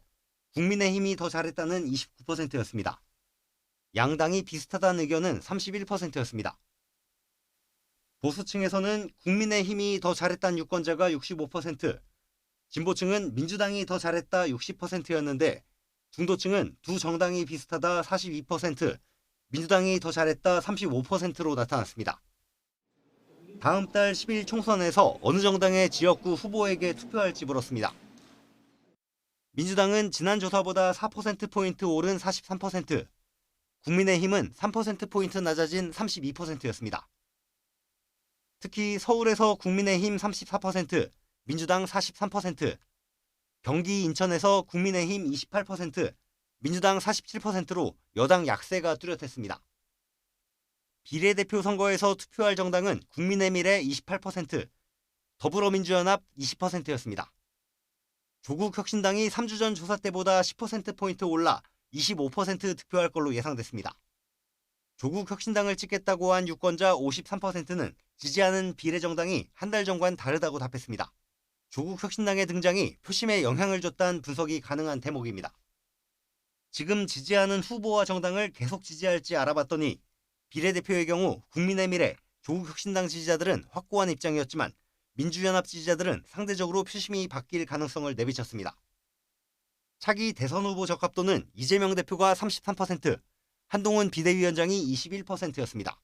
국민의힘이 더 잘했다는 29%였습니다. 양당이 비슷하다는 의견은 31%였습니다. 보수층에서는 국민의힘이 더 잘했다는 유권자가 65%, 진보층은 민주당이 더 잘했다 60%였는데 중도층은 두 정당이 비슷하다 42%, 민주당이 더 잘했다 35%로 나타났습니다. 다음 달 10일 총선에서 어느 정당의 지역구 후보에게 투표할지 물었습니다. 민주당은 지난 조사보다 4%포인트 오른 43%, 국민의힘은 3%포인트 낮아진 32%였습니다. 특히 서울에서 국민의힘 34%, 민주당 43%, 경기 인천에서 국민의힘 28%, 민주당 47%로 여당 약세가 뚜렷했습니다. 비례대표 선거에서 투표할 정당은 국민의힘의 28%, 더불어민주연합 20%였습니다. 조국혁신당이 3주 전 조사 때보다 10%포인트 올라 25% 득표할 걸로 예상됐습니다. 조국혁신당을 찍겠다고 한 유권자 53%는 지지하는 비례정당이 한 달 전과는 다르다고 답했습니다. 조국혁신당의 등장이 표심에 영향을 줬다는 분석이 가능한 대목입니다. 지금 지지하는 후보와 정당을 계속 지지할지 알아봤더니 비례대표의 경우 국민의힘의 조국혁신당 지지자들은 확고한 입장이었지만 민주연합 지지자들은 상대적으로 표심이 바뀔 가능성을 내비쳤습니다. 차기 대선 후보 적합도는 이재명 대표가 33%, 한동훈 비대위원장이 21%였습니다.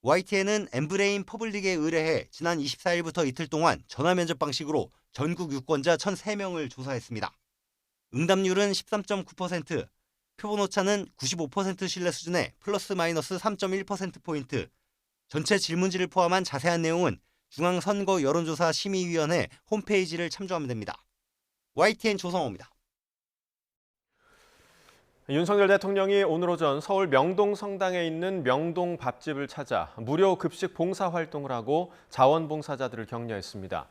YTN은 엠브레인 퍼블릭에 의뢰해 지난 24일부터 이틀 동안 전화 면접 방식으로 전국 유권자 1,003명을 조사했습니다. 응답률은 13.9%, 표본 오차는 95% 신뢰 수준에 플러스 마이너스 3.1%포인트, 전체 질문지를 포함한 자세한 내용은 중앙선거 여론조사 심의위원회 홈페이지를 참조하면 됩니다. YTN 조성호입니다. 윤석열 대통령이 오늘 오전 서울 명동 성당에 있는 명동 밥집을 찾아 무료 급식 봉사 활동을 하고 자원봉사자들을 격려했습니다.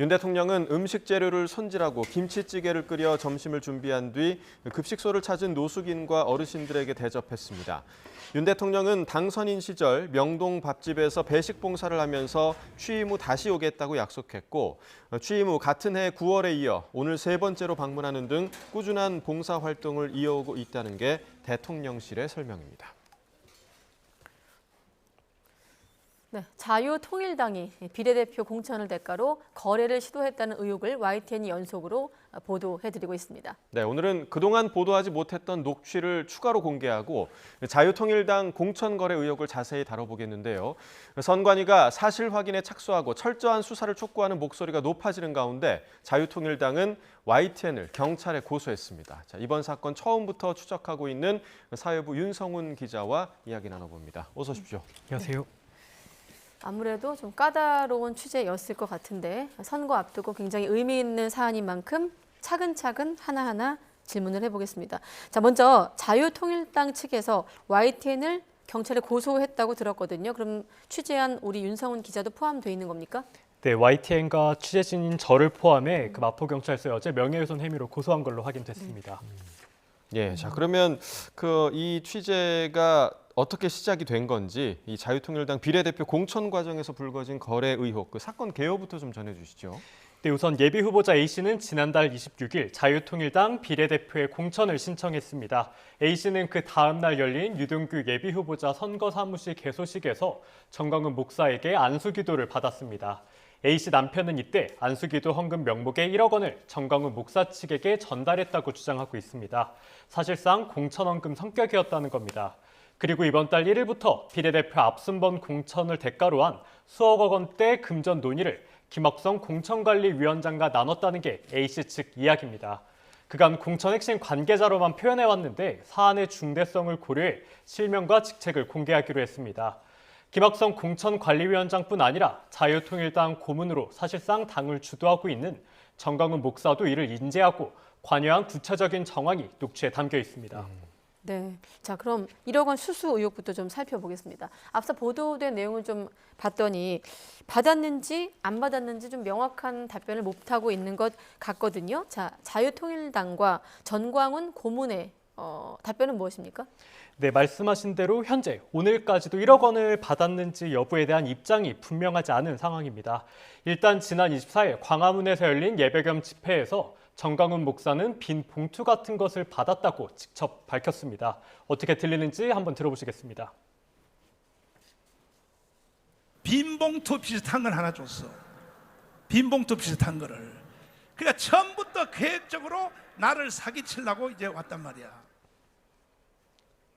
윤 대통령은 음식 재료를 손질하고 김치찌개를 끓여 점심을 준비한 뒤 급식소를 찾은 노숙인과 어르신들에게 대접했습니다. 윤 대통령은 당선인 시절 명동 밥집에서 배식 봉사를 하면서 취임 후 다시 오겠다고 약속했고 취임 후 같은 해 9월에 이어 오늘 세 번째로 방문하는 등 꾸준한 봉사 활동을 이어오고 있다는 게 대통령실의 설명입니다. 네, 자유통일당이 비례대표 공천을 대가로 거래를 시도했다는 의혹을 YTN이 연속으로 보도해드리고 있습니다. 네, 오늘은 그동안 보도하지 못했던 녹취를 추가로 공개하고 자유통일당 공천 거래 의혹을 자세히 다뤄보겠는데요. 선관위가 사실 확인에 착수하고 철저한 수사를 촉구하는 목소리가 높아지는 가운데 자유통일당은 YTN을 경찰에 고소했습니다. 자, 이번 사건 처음부터 추적하고 있는 사회부 윤성훈 기자와 이야기 나눠봅니다. 어서 오십시오. 안녕하세요. 아무래도 좀 까다로운 취재였을 것 같은데 선거 앞두고 굉장히 의미 있는 사안인 만큼 차근차근 하나하나 질문을 해보겠습니다. 자, 먼저 자유통일당 측에서 YTN을 경찰에 고소했다고 들었거든요. 그럼 취재한 우리 윤성훈 기자도 포함되어 있는 겁니까? 네, YTN과 취재진인 저를 포함해 그 마포경찰서에 어제 명예훼손 혐의로 고소한 걸로 확인됐습니다. 예, 자 그러면 이 취재가 어떻게 시작이 된 건지 이 자유통일당 비례대표 공천 과정에서 불거진 거래 의혹, 그 사건 개요부터 좀 전해주시죠. 네, 우선 예비후보자 A씨는 지난달 26일 자유통일당 비례대표의 공천을 신청했습니다. A씨는 그 다음 날 열린 유동규 예비후보자 선거사무실 개소식에서 정광훈 목사에게 안수기도를 받았습니다. A씨 남편은 이때 안수기도 헌금 명목의 1억 원을 정광훈 목사 측에게 전달했다고 주장하고 있습니다. 사실상 공천 헌금 성격이었다는 겁니다. 그리고 이번 달 1일부터 비례대표 앞순번 공천을 대가로 한 수억억 원대 금전 논의를 김학성 공천관리위원장과 나눴다는 게 A씨 측 이야기입니다. 그간 공천 핵심 관계자로만 표현해왔는데 사안의 중대성을 고려해 실명과 직책을 공개하기로 했습니다. 김학성 공천관리위원장뿐 아니라 자유통일당 고문으로 사실상 당을 주도하고 있는 정광훈 목사도 이를 인지하고 관여한 구체적인 정황이 녹취에 담겨 있습니다. 네, 자 그럼 1억 원 수수 의혹부터 좀 살펴보겠습니다. 앞서 보도된 내용을 좀 봤더니 받았는지 안 받았는지 좀 명확한 답변을 못하고 있는 것 같거든요. 자, 자유통일당과 전광훈 고문의 답변은 무엇입니까? 네, 말씀하신 대로 현재 오늘까지도 1억 원을 받았는지 여부에 대한 입장이 분명하지 않은 상황입니다. 일단 지난 24일 광화문에서 열린 예배 겸 집회에서 정광훈 목사는 빈 봉투 같은 것을 받았다고 직접 밝혔습니다. 어떻게 들리는지 한번 들어보시겠습니다. 빈 봉투 비슷한 걸 하나 줬어. 빈 봉투 비슷한 거를. 그러니까 처음부터 계획적으로 나를 사기치려고 이제 왔단 말이야.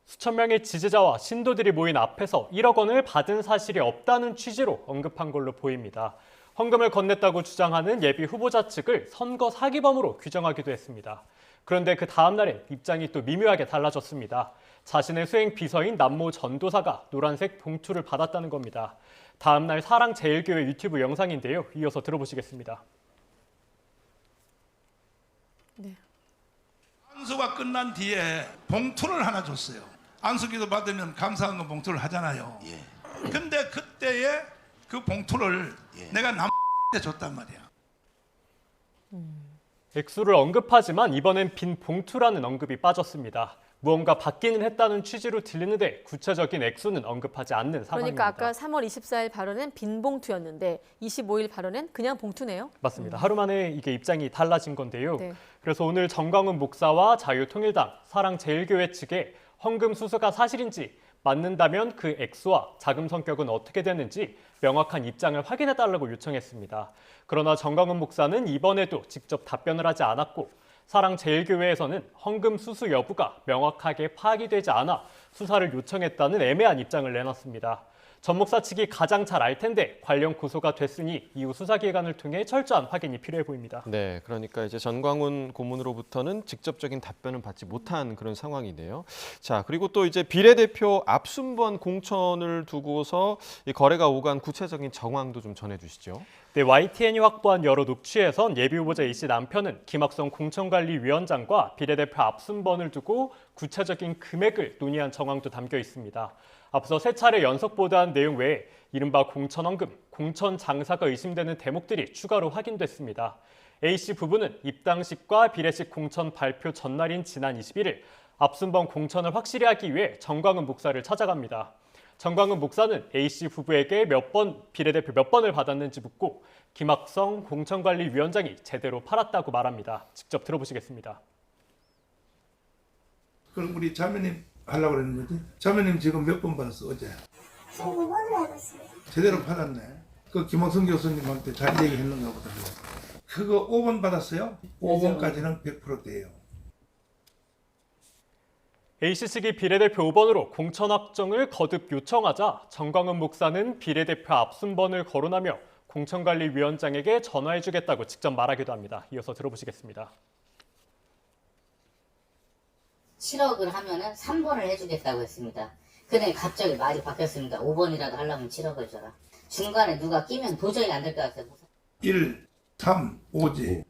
수천 명의 지지자와 신도들이 모인 앞에서 1억 원을 받은 사실이 없다는 취지로 언급한 걸로 보입니다. 헌금을 건넸다고 주장하는 예비 후보자 측을 선거 사기범으로 규정하기도 했습니다. 그런데 그 다음 날엔 입장이 또 미묘하게 달라졌습니다. 자신의 수행 비서인 남모 전도사가 노란색 봉투를 받았다는 겁니다. 다음 날 사랑제일교회 유튜브 영상인데요. 이어서 들어보시겠습니다. 네. 안수가 끝난 뒤에 봉투를 하나 줬어요. 안수기도 받으면 감사한 거 봉투를 하잖아요. 근데 그때에 그 봉투를 내가 남한테 줬단 말이야. 액수를 언급하지만 이번엔 빈 봉투라는 언급이 빠졌습니다. 무언가 받기는 했다는 취지로 들리는데 구체적인 액수는 언급하지 않는 상황입니다. 그러니까 아까 3월 24일 발언은 빈 봉투였는데 25일 발언은 그냥 봉투네요? 맞습니다. 하루 만에 이게 입장이 달라진 건데요. 네. 그래서 오늘 정광훈 목사와 자유통일당, 사랑제일교회 측에 헌금 수수가 사실인지 맞는다면 그 액수와 자금 성격은 어떻게 되는지 명확한 입장을 확인해달라고 요청했습니다. 그러나 정광훈 목사는 이번에도 직접 답변을 하지 않았고 사랑제일교회에서는 헌금 수수 여부가 명확하게 파악이 되지 않아 수사를 요청했다는 애매한 입장을 내놨습니다. 전 목사 측이 가장 잘 알 텐데 관련 고소가 됐으니 이후 수사기관을 통해 철저한 확인이 필요해 보입니다. 네, 그러니까 이제 전광훈 고문으로부터는 직접적인 답변을 받지 못한 그런 상황이네요. 자, 그리고 또 이제 비례대표 앞순번 공천을 두고서 이 거래가 오간 구체적인 정황도 좀 전해주시죠. 네, YTN이 확보한 여러 녹취에선 예비후보자 A씨 남편은 김학성 공천관리위원장과 비례대표 앞순번을 두고 구체적인 금액을 논의한 정황도 담겨 있습니다. 앞서 세 차례 연속 보도한 내용 외에 이른바 공천헌금, 공천 장사가 의심되는 대목들이 추가로 확인됐습니다. A씨 부부는 입당식과 비례식 공천 발표 전날인 지난 21일 앞순번 공천을 확실히 하기 위해 정광훈 목사를 찾아갑니다. 정광훈 목사는 A씨 부부에게 비례대표 몇 번을 받았는지 묻고 김학성 공천관리위원장이 제대로 팔았다고 말합니다. 직접 들어보시겠습니다. 그럼 우리 자매님 하려고 그랬는 거지? 자매님 지금 몇 번 받았어 어제? 5번 받았습니다. 제대로 받았네. 그 김학성 교수님한테 잘 얘기했는가 보다. 그거 5번 받았어요? 5번까지는 100%대예요. A씨 측이 비례대표 5번으로 공천 확정을 거듭 요청하자 정광훈 목사는 비례대표 앞순번을 거론하며 공천관리위원장에게 전화해주겠다고 직접 말하기도 합니다. 이어서 들어보시겠습니다. 7억을 하면은 3번을 해주겠다고 했습니다. 근데 갑자기 말이 바뀌었습니다. 5번이라도 하려면 7억을 줘라. 중간에 누가 끼면 도저히 안 될 것 같아요. 1, 3, 5지.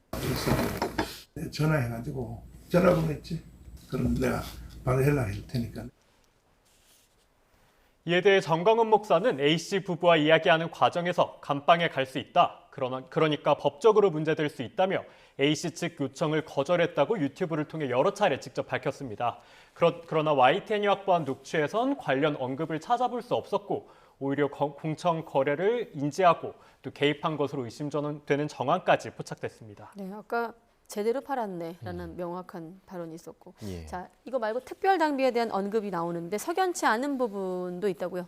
전화해가지고 전화번호 있지? 그럼 내가 바로 연락할 테니까. 이에 대해 정광훈 목사는 A씨 부부와 이야기하는 과정에서 감방에 갈 수 있다. 그러니까 법적으로 문제될 수 있다며 A씨 측 요청을 거절했다고 유튜브를 통해 여러 차례 직접 밝혔습니다. 그러나 YTN이 확보한 녹취에선 관련 언급을 찾아볼 수 없었고 오히려 공천 거래를 인지하고 또 개입한 것으로 의심되는 정황까지 포착됐습니다. 네, 아까 제대로 팔았네라는 명확한 발언이 있었고. 예. 자, 이거 말고 특별 당비에 대한 언급이 나오는데 석연치 않은 부분도 있다고요?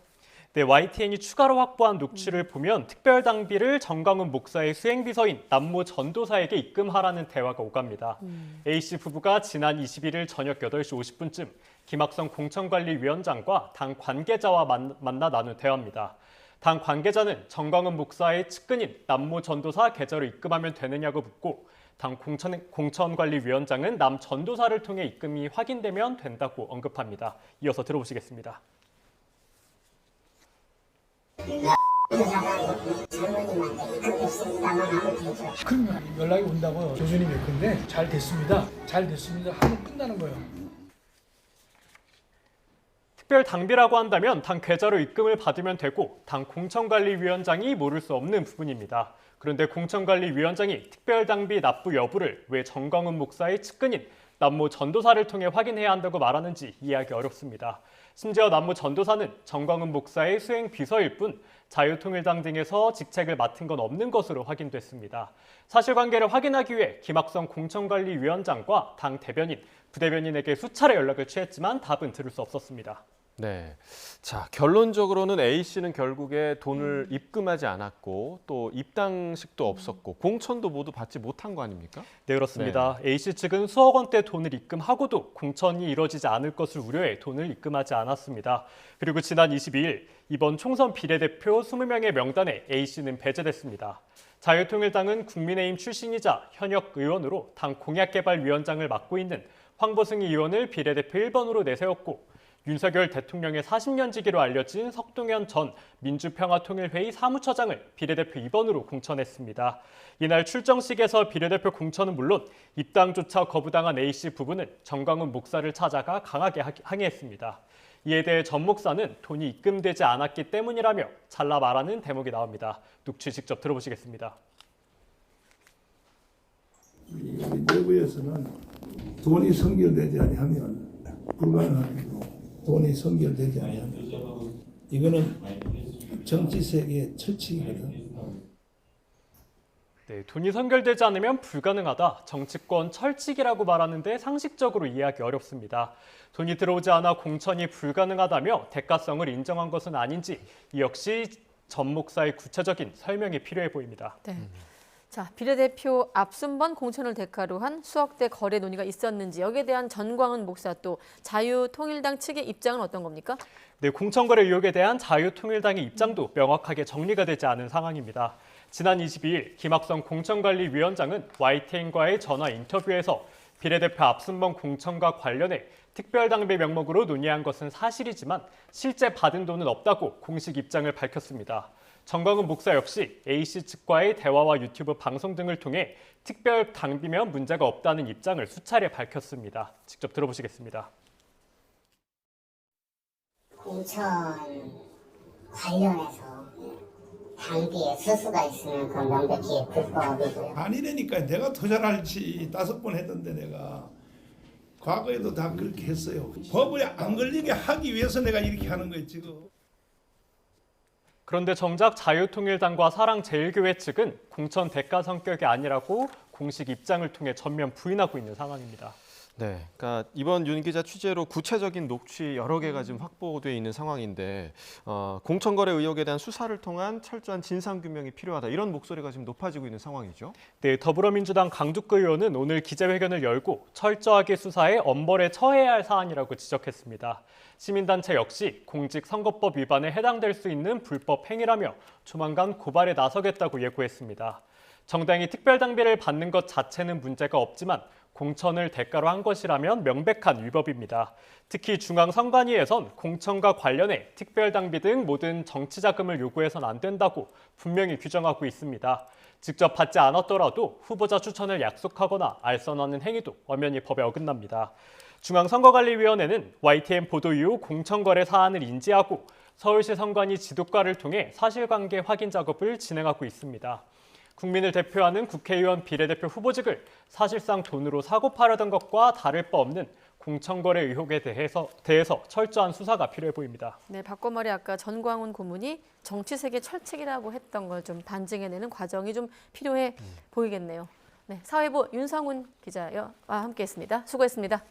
네, YTN이 추가로 확보한 녹취를 보면 특별 당비를 정광훈 목사의 수행비서인 남모 전도사에게 입금하라는 대화가 오갑니다. A씨 부부가 지난 21일 저녁 8시 50분쯤 김학성 공천관리위원장과 당 관계자와 만나 나눈 대화입니다. 당 관계자는 정광훈 목사의 측근인 남모 전도사 계좌로 입금하면 되느냐고 묻고 당 공천관리위원장은 남 전도사를 통해 입금이 확인되면 된다고 언급합니다. 이어서 들어보시겠습니다. 그러면 연락이 온다고 교수님이 근데 잘 됐습니다. 잘 됐습니다. 하면 끝나는 거예요. 특별 당비라고 한다면 당 계좌로 입금을 받으면 되고 당 공천관리위원장이 모를 수 없는 부분입니다. 그런데 공천관리위원장이 특별 당비 납부 여부를 왜 정광훈 목사의 측근인 남모 전도사를 통해 확인해야 한다고 말하는지 이해하기 어렵습니다. 심지어 남모 전도사는 정광훈 목사의 수행 비서일 뿐 자유통일당 등에서 직책을 맡은 건 없는 것으로 확인됐습니다. 사실관계를 확인하기 위해 김학성 공천관리위원장과 당 대변인, 부대변인에게 수차례 연락을 취했지만 답은 들을 수 없었습니다. 네, 자 결론적으로는 A 씨는 결국에 돈을 입금하지 않았고 또 입당식도 없었고 공천도 모두 받지 못한 거 아닙니까? 네, 그렇습니다. A 씨 측은 수억 원대 돈을 입금하고도 공천이 이뤄지지 않을 것을 우려해 돈을 입금하지 않았습니다. 그리고 지난 22일 이번 총선 비례대표 20명의 명단에 A 씨는 배제됐습니다. 자유통일당은 국민의힘 출신이자 현역 의원으로 당 공약개발위원장을 맡고 있는 황보승희 의원을 비례대표 1번으로 내세웠고 윤석열 대통령의 40년 지기로 알려진 석동현 전 민주평화통일회의 사무처장을 비례대표 2번으로 공천했습니다. 이날 출정식에서 비례대표 공천은 물론 입당조차 거부당한 A씨 부부는 정광훈 목사를 찾아가 강하게 항의했습니다. 이에 대해 전 목사는 돈이 입금되지 않았기 때문이라며 잘라 말하는 대목이 나옵니다. 녹취 직접 들어보시겠습니다. 내부에서는 돈이 선결되지 아니하면 불가능하고 돈이 선결되지 아니하면 이거는 정치 세계의 철칙이거든. 네, 돈이 선결되지 않으면 불가능하다. 정치권 철칙이라고 말하는데 상식적으로 이해하기 어렵습니다. 돈이 들어오지 않아 공천이 불가능하다며 대가성을 인정한 것은 아닌지 이 역시 전 목사의 구체적인 설명이 필요해 보입니다. 네. 자, 비례대표 앞순번 공천을 대가로 한 수억대 거래 논의가 있었는지 여기에 대한 전광훈 목사 또 자유통일당 측의 입장은 어떤 겁니까? 네, 공천거래 의혹에 대한 자유통일당의 입장도 명확하게 정리가 되지 않은 상황입니다. 지난 22일 김학성 공천관리위원장은 YTN과의 전화 인터뷰에서 비례대표 앞순번 공천과 관련해 특별당비 명목으로 논의한 것은 사실이지만 실제 받은 돈은 없다고 공식 입장을 밝혔습니다. 정광훈 목사 역시 A씨 측과의 대화와 유튜브 방송 등을 통해 특별 당비면 문제가 없다는 입장을 수차례 밝혔습니다. 직접 들어보시겠습니다. 공천 관련해서 당비에 수수가 있으면 그건 명백히 불법이고요. 아니라니까 내가 더 잘알지 5번 했던데 내가 과거에도 다 그렇게 했어요. 법에 안 걸리게 하기 위해서 내가 이렇게 하는 거예요 지금. 그런데 정작 자유통일당과 사랑제일교회 측은 공천 대가 성격이 아니라고 공식 입장을 통해 전면 부인하고 있는 상황입니다. 네, 그러니까 이번 윤 기자 취재로 구체적인 녹취 여러 개가 지금 확보되어 있는 상황인데 공천거래 의혹에 대한 수사를 통한 철저한 진상규명이 필요하다 이런 목소리가 지금 높아지고 있는 상황이죠. 네, 더불어민주당 강두구 의원은 오늘 기자회견을 열고 철저하게 수사해 엄벌에 처해야 할 사안이라고 지적했습니다. 시민단체 역시 공직선거법 위반에 해당될 수 있는 불법 행위라며 조만간 고발에 나서겠다고 예고했습니다. 정당이 특별당비를 받는 것 자체는 문제가 없지만 공천을 대가로 한 것이라면 명백한 위법입니다. 특히 중앙선관위에선 공천과 관련해 특별당비 등 모든 정치자금을 요구해선 안 된다고 분명히 규정하고 있습니다. 직접 받지 않았더라도 후보자 추천을 약속하거나 알선하는 행위도 엄연히 법에 어긋납니다. 중앙선거관리위원회는 YTN 보도 이후 공천거래 사안을 인지하고 서울시 선관위 지도과를 통해 사실관계 확인 작업을 진행하고 있습니다. 국민을 대표하는 국회의원 비례대표 후보직을 사실상 돈으로 사고 파려던 것과 다를 바 없는 공천거래 의혹에 대해서 철저한 수사가 필요해 보입니다. 네, 바꿔말이 아까 전광훈 고문이 정치세계 철칙이라고 했던 걸 좀 반증해내는 과정이 좀 필요해 보이겠네요. 네, 사회부 윤성훈 기자와 함께했습니다. 수고했습니다.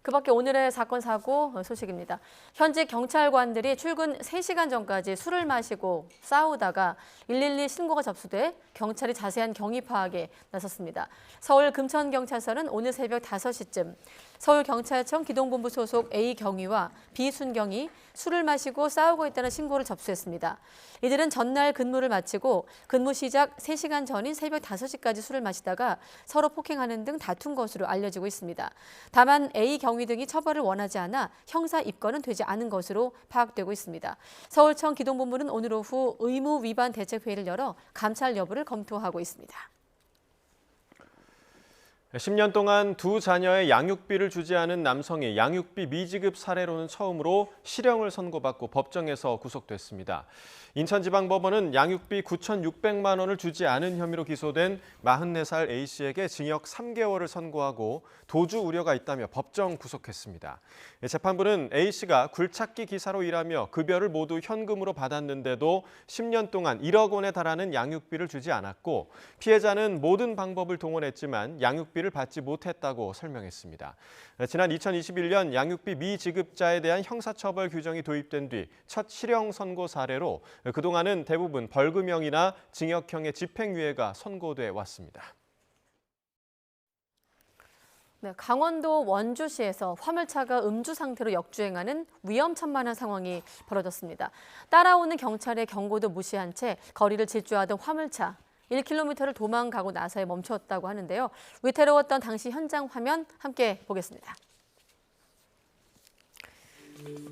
그 밖에 오늘의 사건 사고 소식입니다. 현직 경찰관들이 출근 3시간 전까지 술을 마시고 싸우다가 112 신고가 접수돼 경찰이 자세한 경위 파악에 나섰습니다. 서울 금천경찰서는 오늘 새벽 5시쯤 서울경찰청 기동본부 소속 A경위와 B순경이 술을 마시고 싸우고 있다는 신고를 접수했습니다. 이들은 전날 근무를 마치고 근무 시작 3시간 전인 새벽 5시까지 술을 마시다가 서로 폭행하는 등 다툰 것으로 알려지고 있습니다. 다만 A경위 등이 처벌을 원하지 않아 형사 입건은 되지 않은 것으로 파악되고 있습니다. 서울청 기동본부는 오늘 오후 의무 위반 대책회의를 열어 감찰 여부를 검토하고 있습니다. 10년 동안 두 자녀의 양육비를 주지 않은 남성이 양육비 미지급 사례로는 처음으로 실형을 선고받고 법정에서 구속됐습니다. 인천지방법원은 양육비 9,600만 원을 주지 않은 혐의로 기소된 44살 A씨에게 징역 3개월을 선고하고 도주 우려가 있다며 법정 구속했습니다. 재판부는 A씨가 굴착기 기사로 일하며 급여를 모두 현금으로 받았는데도 10년 동안 1억 원에 달하는 양육비를 주지 않았고 피해자는 모든 방법을 동원했지만 양육비를 받지 못했다고 설명했습니다. 지난 2021년 양육비 미지급자에 대한 형사처벌 규정이 도입된 뒤 첫 실형 선고 사례로 그동안은 대부분 벌금형이나 징역형의 집행유예가 선고돼 왔습니다. 네, 강원도 원주시에서 화물차가 음주 상태로 역주행하는 위험천만한 상황이 벌어졌습니다. 따라오는 경찰의 경고도 무시한 채 거리를 질주하던 화물차. 1km를 도망가고 나서야 멈췄다고 하는데요. 위태로웠던 당시 현장 화면 함께 보겠습니다.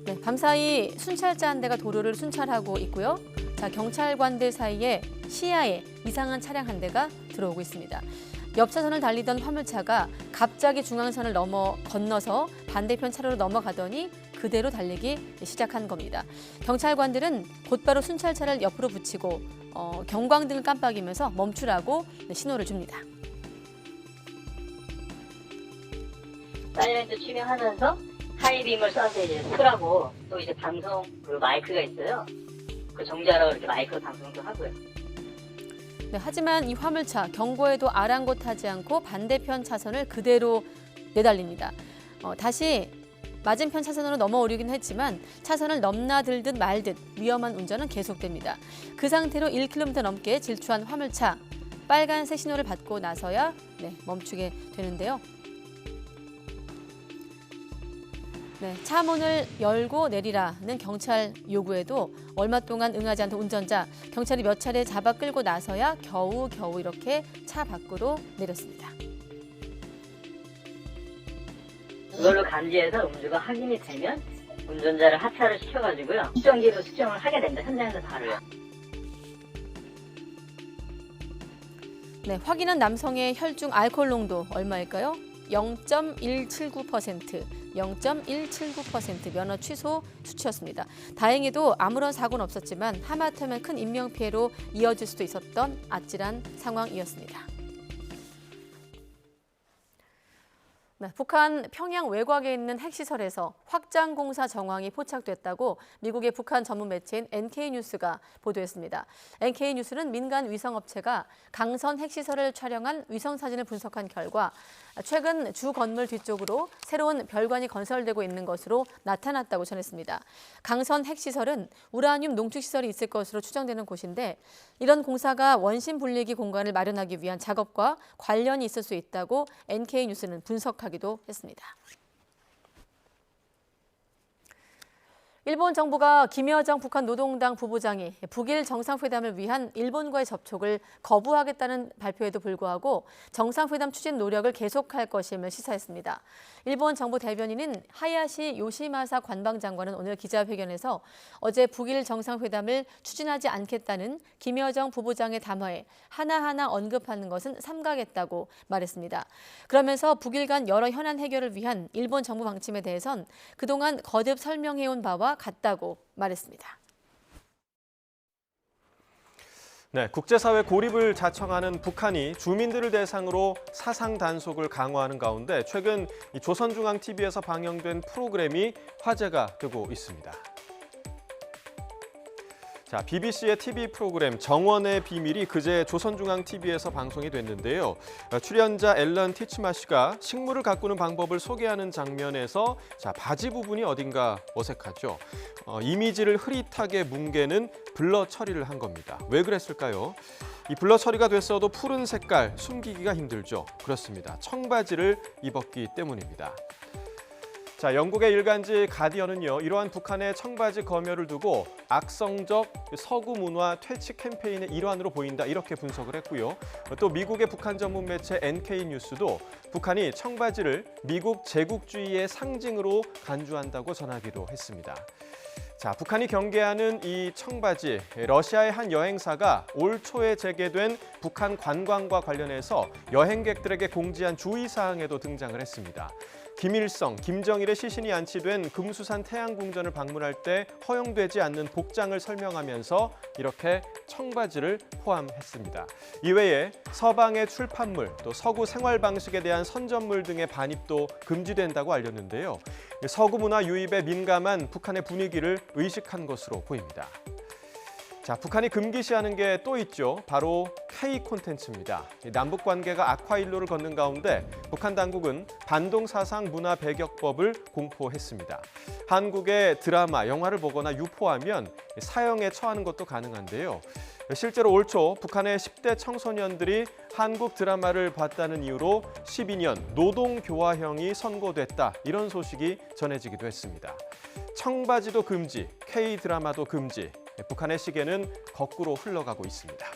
네, 밤사이 순찰자 한 대가 도로를 순찰하고 있고요. 자, 경찰관들 사이에 시야에 이상한 차량 한 대가 들어오고 있습니다. 옆 차선을 달리던 화물차가 갑자기 중앙선을 건너서 반대편 차로로 넘어가더니 그대로 달리기 시작한 겁니다. 경찰관들은 곧바로 순찰차를 옆으로 붙이고 경광등을 깜빡이면서 멈추라고 신호를 줍니다. 사이렌도 치명하면서 하이빔을 쏴서 이제 쓰라고 또 이제 방송 그 마이크가 있어요. 그 정지하라고 이렇게 마이크로 방송도 하고요. 네, 하지만 이 화물차 경고에도 아랑곳하지 않고 반대편 차선을 그대로 내달립니다. 다시 맞은편 차선으로 넘어오려긴 했지만 차선을 넘나들듯 말듯 위험한 운전은 계속됩니다. 그 상태로 1km 넘게 질주한 화물차. 빨간색 신호를 받고 나서야 멈추게 되는데요. 네, 차 문을 열고 내리라는 경찰 요구에도 얼마 동안 응하지 않던 운전자, 경찰이 몇 차례 잡아 끌고 나서야 겨우 이렇게 차 밖으로 내렸습니다. 그걸로 감지해서 음주가 확인이 되면 운전자를 하차를 시켜가지고요. 측정기로 측정을 하게 됩니다. 현장에서 바로요. 네, 확인한 남성의 혈중 알코올 농도 얼마일까요? 0.179%, 0.179% 면허 취소 수치였습니다. 다행히도 아무런 사고는 없었지만 하마터면 큰 인명피해로 이어질 수도 있었던 아찔한 상황이었습니다. 네, 북한 평양 외곽에 있는 핵시설에서 확장 공사 정황이 포착됐다고 미국의 북한 전문 매체인 NK뉴스가 보도했습니다. NK뉴스는 민간 위성업체가 강선 핵시설을 촬영한 위성사진을 분석한 결과 최근 주 건물 뒤쪽으로 새로운 별관이 건설되고 있는 것으로 나타났다고 전했습니다. 강선 핵시설은 우라늄 농축시설이 있을 것으로 추정되는 곳인데 이런 공사가 원심 분리기 공간을 마련하기 위한 작업과 관련이 있을 수 있다고 NK뉴스는 분석하기도 했습니다. 일본 정부가 김여정 북한 노동당 부부장이 북일 정상회담을 위한 일본과의 접촉을 거부하겠다는 발표에도 불구하고 정상회담 추진 노력을 계속할 것임을 시사했습니다. 일본 정부 대변인인 하야시 요시마사 관방장관은 오늘 기자회견에서 어제 북일 정상회담을 추진하지 않겠다는 김여정 부부장의 담화에 하나하나 언급하는 것은 삼가겠다고 말했습니다. 그러면서 북일 간 여러 현안 해결을 위한 일본 정부 방침에 대해선 그동안 거듭 설명해온 바와 같다고 말했습니다. 네, 국제사회 고립을 자청하는 북한이 주민들을 대상으로 사상 단속을 강화하는 가운데 최근 조선중앙TV에서 방영된 프로그램이 화제가 되고 있습니다. 자, BBC의 TV 프로그램 정원의 비밀이 그제 조선중앙TV에서 방송이 됐는데요. 출연자 앨런 티츠마 씨가 식물을 가꾸는 방법을 소개하는 장면에서 바지 부분이 어딘가 어색하죠. 이미지를 흐릿하게 뭉개는 블러 처리를 한 겁니다. 왜 그랬을까요? 이 블러 처리가 됐어도 푸른 색깔 숨기기가 힘들죠. 그렇습니다. 청바지를 입었기 때문입니다. 자, 영국의 일간지 가디언은요, 이러한 북한의 청바지 검열을 두고 악성적 서구 문화 퇴치 캠페인의 일환으로 보인다 이렇게 분석을 했고요. 또 미국의 북한 전문 매체 NK뉴스도 북한이 청바지를 미국 제국주의의 상징으로 간주한다고 전하기도 했습니다. 자, 북한이 경계하는 이 청바지, 러시아의 한 여행사가 올 초에 재개된 북한 관광과 관련해서 여행객들에게 공지한 주의사항에도 등장을 했습니다. 김일성, 김정일의 시신이 안치된 금수산 태양궁전을 방문할 때 허용되지 않는 복장을 설명하면서 이렇게 청바지를 포함했습니다. 이외에 서방의 출판물, 또 서구 생활 방식에 대한 선전물 등의 반입도 금지된다고 알렸는데요. 서구 문화 유입에 민감한 북한의 분위기를 의식한 것으로 보입니다. 자, 북한이 금기시하는 게 또 있죠. 바로 K 콘텐츠입니다. 남북 관계가 악화일로를 걷는 가운데 북한 당국은 반동 사상 문화 배격법을 공포했습니다. 한국의 드라마, 영화를 보거나 유포하면 사형에 처하는 것도 가능한데요. 실제로 올 초 북한의 10대 청소년들이 한국 드라마를 봤다는 이유로 12년 노동교화형이 선고됐다. 이런 소식이 전해지기도 했습니다. 청바지도 금지, K-드라마도 금지. 북한의 시계는 거꾸로 흘러가고 있습니다.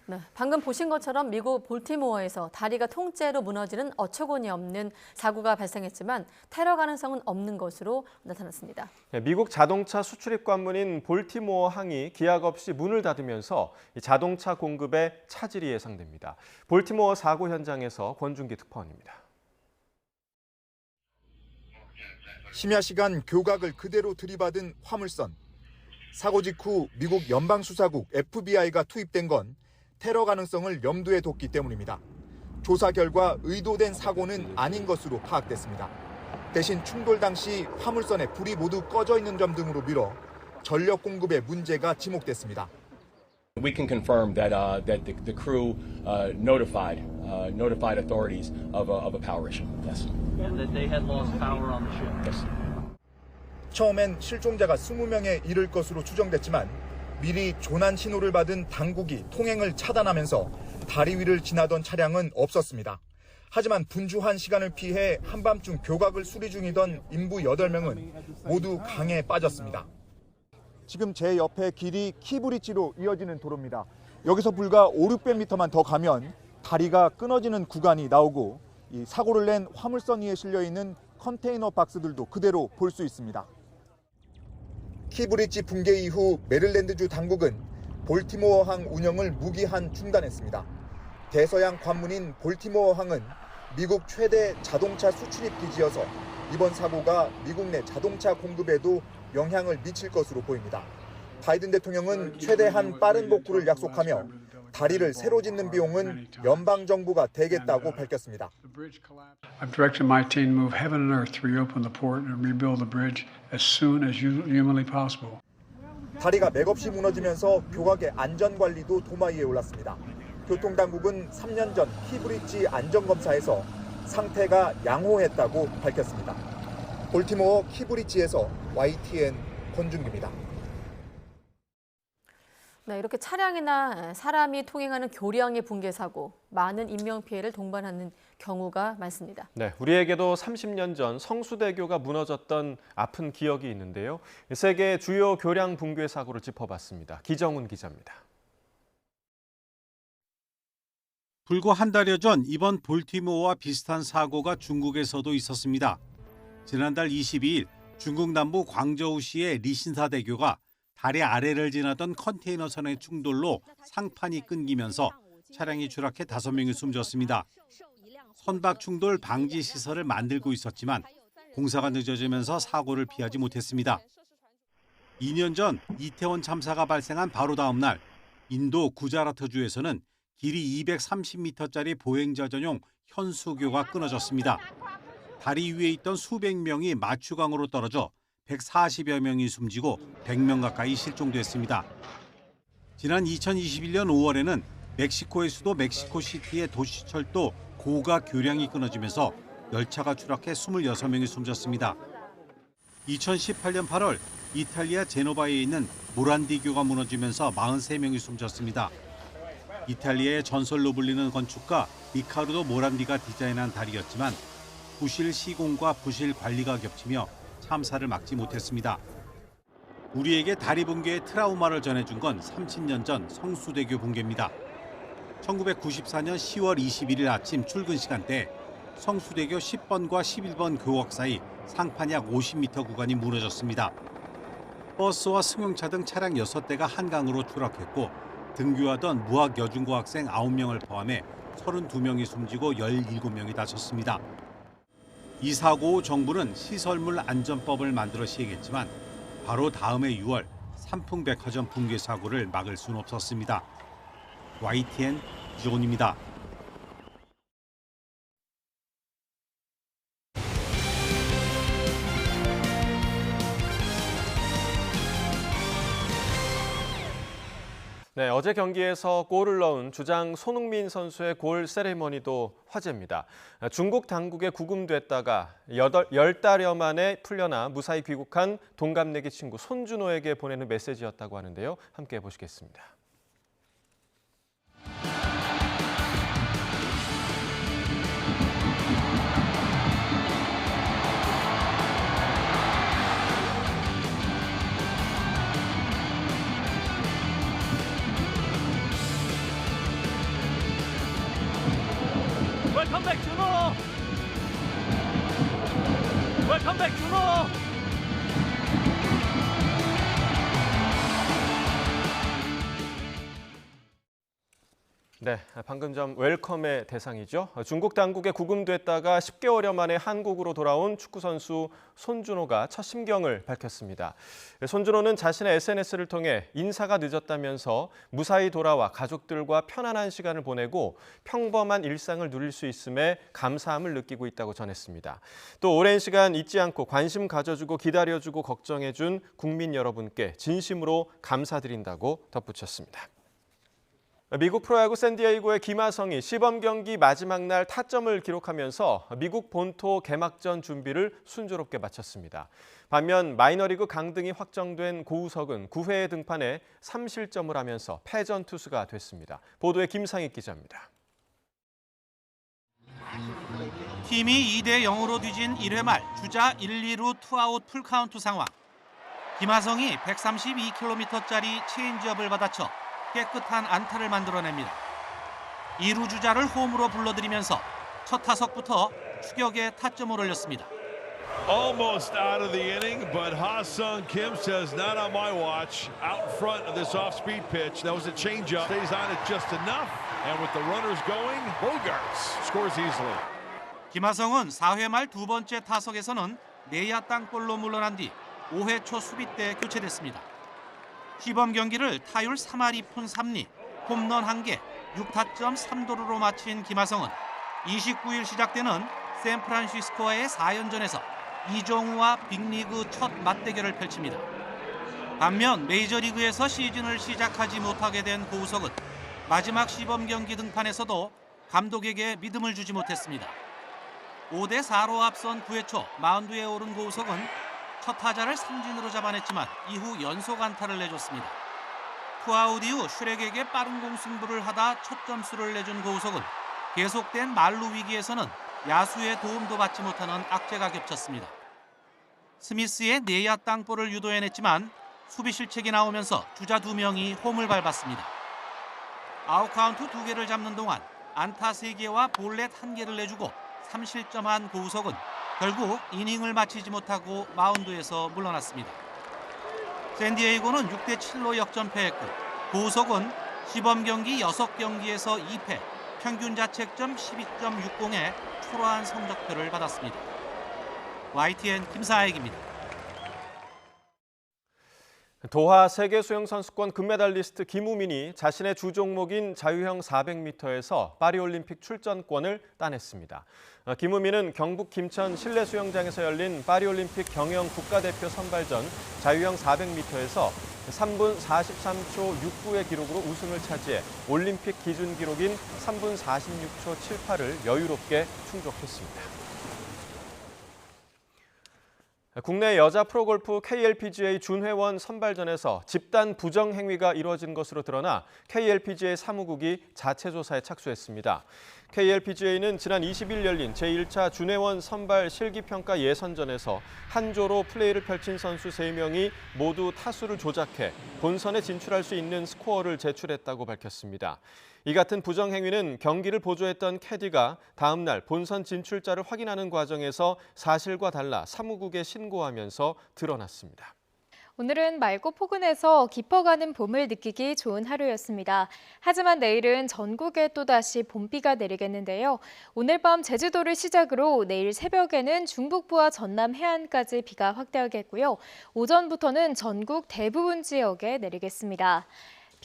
네, 방금 보신 것처럼 미국 볼티모어에서 다리가 통째로 무너지는 어처구니 없는 사고가 발생했지만 테러 가능성은 없는 것으로 나타났습니다. 네, 미국 자동차 수출입 관문인 볼티모어 항이 기약 없이 문을 닫으면서 자동차 공급에 차질이 예상됩니다. 볼티모어 사고 현장에서 권준기 특파원입니다. 심야 시간 교각을 그대로 들이받은 화물선. 사고 직후 미국 연방수사국 FBI가 투입된 건 테러 가능성을 염두에 뒀기 때문입니다. 조사 결과 의도된 사고는 아닌 것으로 파악됐습니다. 대신 충돌 당시 화물선에 불이 모두 꺼져 있는 점 등으로 미뤄 전력 공급에 문제가 지목됐습니다. We can confirm that the crew notified authorities of a power issue. Yes. And that they had lost power on the ship. Yes. 처음엔 실종자가 20명에 이를 것으로 추정됐지만 미리 조난 신호를 받은 당국이 통행을 차단하면서 다리 위를 지나던 차량은 없었습니다. 하지만 분주한 시간을 피해 한밤중 교각을 수리 중이던 인부 8명은 모두 강에 빠졌습니다. 지금 제 옆에 길이 키브리지로 이어지는 도로입니다. 여기서 불과 500~600m만 더 가면 다리가 끊어지는 구간이 나오고 이 사고를 낸 화물선 위에 실려있는 컨테이너 박스들도 그대로 볼 수 있습니다. 키브리지 붕괴 이후 메릴랜드주 당국은 볼티모어 항 운영을 무기한 중단했습니다. 대서양 관문인 볼티모어 항은 미국 최대 자동차 수출입 기지여서 이번 사고가 미국 내 자동차 공급에도 영향을 미칠 것으로 보입니다. 바이든 대통령은 최대한 빠른 복구를 약속하며 다리를 새로 짓는 비용은 연방 정부가 대겠다고 밝혔습니다. I've directed my team to move heaven and earth to reopen the port and rebuild the bridge as soon as humanly possible. 다리가 맥없이 무너지면서 교각의 안전 관리도 도마 위에 올랐습니다. 교통당국은 3년 전 키브리지 안전검사에서 상태가 양호했다고 밝혔습니다. 볼티모어 키브리지에서 YTN 권준기입니다. 네, 이렇게 차량이나 사람이 통행하는 교량의 붕괴 사고, 많은 인명피해를 동반하는 경우가 많습니다. 네, 우리에게도 30년 전 성수대교가 무너졌던 아픈 기억이 있는데요. 세계 주요 교량 붕괴 사고를 짚어봤습니다. 기정훈 기자입니다. 불과 한 달여 전 이번 볼티모어와 비슷한 사고가 중국에서도 있었습니다. 지난달 22일 중국 남부 광저우시의 리신사대교가 다리 아래를 지나던 컨테이너선의 충돌로 상판이 끊기면서 차량이 추락해 5명이 숨졌습니다. 선박 충돌 방지 시설을 만들고 있었지만 공사가 늦어지면서 사고를 피하지 못했습니다. 2년 전 이태원 참사가 발생한 바로 다음 날 인도 구자라트주에서는 길이 230m짜리 보행자 전용 현수교가 끊어졌습니다. 다리 위에 있던 수백 명이 마추강으로 떨어져 140여 명이 숨지고 100명 가까이 실종됐습니다. 지난 2021년 5월에는 멕시코의 수도 멕시코시티의 도시철도 고가 교량이 끊어지면서 열차가 추락해 26명이 숨졌습니다. 2018년 8월 이탈리아 제노바에 있는 모란디교가 무너지면서 43명이 숨졌습니다. 이탈리아의 전설로 불리는 건축가 리카르도 모란디가 디자인한 다리였지만 부실 시공과 부실 관리가 겹치며 참사를 막지 못했습니다. 우리에게 다리 붕괴의 트라우마를 전해준 건 30년 전 성수대교 붕괴입니다. 1994년 10월 21일 아침 출근 시간대 성수대교 10번과 11번 교역 사이 상판 약 50m 구간이 무너졌습니다. 버스와 승용차 등 차량 6대가 한강으로 추락했고 등교하던 무학 여중고 학생 9명을 포함해 32명이 숨지고 17명이 다쳤습니다. 이 사고 후 정부는 시설물 안전법을 만들어 시행했지만 바로 다음해 6월 삼풍백화점 붕괴 사고를 막을 수는 없었습니다. YTN 이종훈입니다. 네, 어제 경기에서 골을 넣은 주장 손흥민 선수의 골 세레머니도 화제입니다. 중국 당국에 구금됐다가 10달여 만에 풀려나 무사히 귀국한 동갑내기 친구 손준호에게 보내는 메시지였다고 하는데요. 함께 보시겠습니다. Welcome back, Juno! Welcome back, Juno! 네, 방금 전 웰컴의 대상이죠. 중국 당국에 구금됐다가 10개월여 만에 한국으로 돌아온 축구선수 손준호가 첫 심경을 밝혔습니다. 손준호는 자신의 SNS를 통해 인사가 늦었다면서 무사히 돌아와 가족들과 편안한 시간을 보내고 평범한 일상을 누릴 수 있음에 감사함을 느끼고 있다고 전했습니다. 또 오랜 시간 잊지 않고 관심 가져주고 기다려주고 걱정해준 국민 여러분께 진심으로 감사드린다고 덧붙였습니다. 미국 프로야구 샌디에이고의 김하성이 시범 경기 마지막 날 타점을 기록하면서 미국 본토 개막전 준비를 순조롭게 마쳤습니다. 반면 마이너리그 강등이 확정된 고우석은 9회에 등판해 3실점을 하면서 패전 투수가 됐습니다. 보도에 김상익 기자입니다. 팀이 2대0으로 뒤진 1회 말 주자 1, 2루 투아웃 풀카운트 상황. 김하성이 132km짜리 체인지업을 받아쳐 깨끗한 안타를 만들어냅니다. 2루 주자를 홈으로 불러들이면서 첫 타석부터 추격에 타점을 올렸습니다. Almost out of the inning, but Ha-Sung Kim says not on my watch. Out in front of this off-speed pitch. That was a changeup. Stays on it just enough. And with the runners going, Bogarts scores easily. 김하성은 4회 말 두 번째 타석에서는 내야 땅볼로 물러난 뒤 5회 초 수비 때 교체됐습니다. 시범 경기를 타율 3할 2푼 3리, 홈런 1개, 6타점 3도루로 마친 김하성은 29일 시작되는 샌프란시스코와의 4연전에서 이정우와 빅리그 첫 맞대결을 펼칩니다. 반면 메이저리그에서 시즌을 시작하지 못하게 된 고우석은 마지막 시범 경기 등판에서도 감독에게 믿음을 주지 못했습니다. 5대4로 앞선 9회 초 마운드에 오른 고우석은 첫 타자를 삼진으로 잡아냈지만 이후 연속 안타를 내줬습니다. 투아웃 이후 슈렉에게 빠른 공 승부를 하다 첫 점수를 내준 고우석은 계속된 만루 위기에서는 야수의 도움도 받지 못하는 악재가 겹쳤습니다. 스미스의 내야 땅볼을 유도해냈지만 수비 실책이 나오면서 주자 2명이 홈을 밟았습니다. 아웃카운트 2개를 잡는 동안 안타 3개와 볼넷 1개를 내주고 3실점한 고우석은 결국 이닝을 마치지 못하고 마운드에서 물러났습니다. 샌디에이고는 6대7로 역전패했고 고우석은 시범 경기 6경기에서 2패, 평균 자책점 12.60의 초라한 성적표를 받았습니다. YTN 김사익입니다. 도하 세계수영선수권 금메달리스트 김우민이 자신의 주 종목인 자유형 400m에서 파리올림픽 출전권을 따냈습니다. 김우민은 경북 김천 실내수영장에서 열린 파리올림픽 경영 국가대표 선발전 자유형 400m에서 3분 43초 69의 기록으로 우승을 차지해 올림픽 기준 기록인 3분 46초 78을 여유롭게 충족했습니다. 국내 여자 프로골프 KLPGA 준회원 선발전에서 집단 부정 행위가 이루어진 것으로 드러나 KLPGA 사무국이 자체 조사에 착수했습니다. KLPGA는 지난 20일 열린 제1차 준회원 선발 실기평가 예선전에서 한 조로 플레이를 펼친 선수 3명이 모두 타수를 조작해 본선에 진출할 수 있는 스코어를 제출했다고 밝혔습니다. 이 같은 부정 행위는 경기를 보조했던 캐디가 다음 날 본선 진출자를 확인하는 과정에서 사실과 달라 사무국에 신고하면서 드러났습니다. 오늘은 맑고 포근해서 깊어가는 봄을 느끼기 좋은 하루였습니다. 하지만 내일은 전국에 또다시 봄비가 내리겠는데요. 오늘 밤 제주도를 시작으로 내일 새벽에는 중북부와 전남 해안까지 비가 확대하겠고요. 오전부터는 전국 대부분 지역에 내리겠습니다.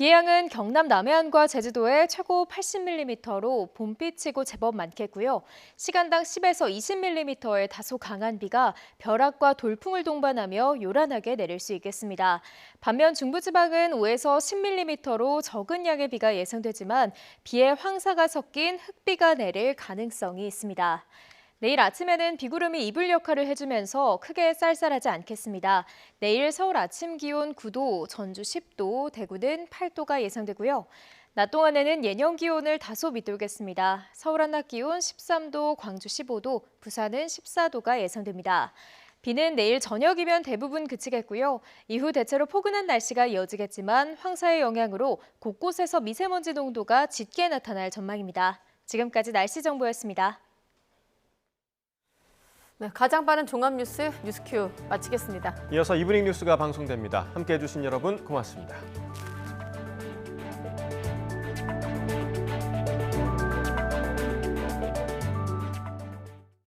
비의 양은 경남 남해안과 제주도에 최고 80mm로 봄비치고 제법 많겠고요. 시간당 10에서 20mm의 다소 강한 비가 벼락과 돌풍을 동반하며 요란하게 내릴 수 있겠습니다. 반면 중부지방은 5에서 10mm로 적은 양의 비가 예상되지만 비에 황사가 섞인 흙비가 내릴 가능성이 있습니다. 내일 아침에는 비구름이 이불 역할을 해주면서 크게 쌀쌀하지 않겠습니다. 내일 서울 아침 기온 9도, 전주 10도, 대구는 8도가 예상되고요. 낮 동안에는 예년 기온을 다소 밑돌겠습니다. 서울 한낮 기온 13도, 광주 15도, 부산은 14도가 예상됩니다. 비는 내일 저녁이면 대부분 그치겠고요. 이후 대체로 포근한 날씨가 이어지겠지만 황사의 영향으로 곳곳에서 미세먼지 농도가 짙게 나타날 전망입니다. 지금까지 날씨 정보였습니다. 네, 가장 빠른 종합 뉴스 뉴스큐 마치겠습니다. 이어서 이브닝 뉴스가 방송됩니다. 함께해 주신 여러분 고맙습니다.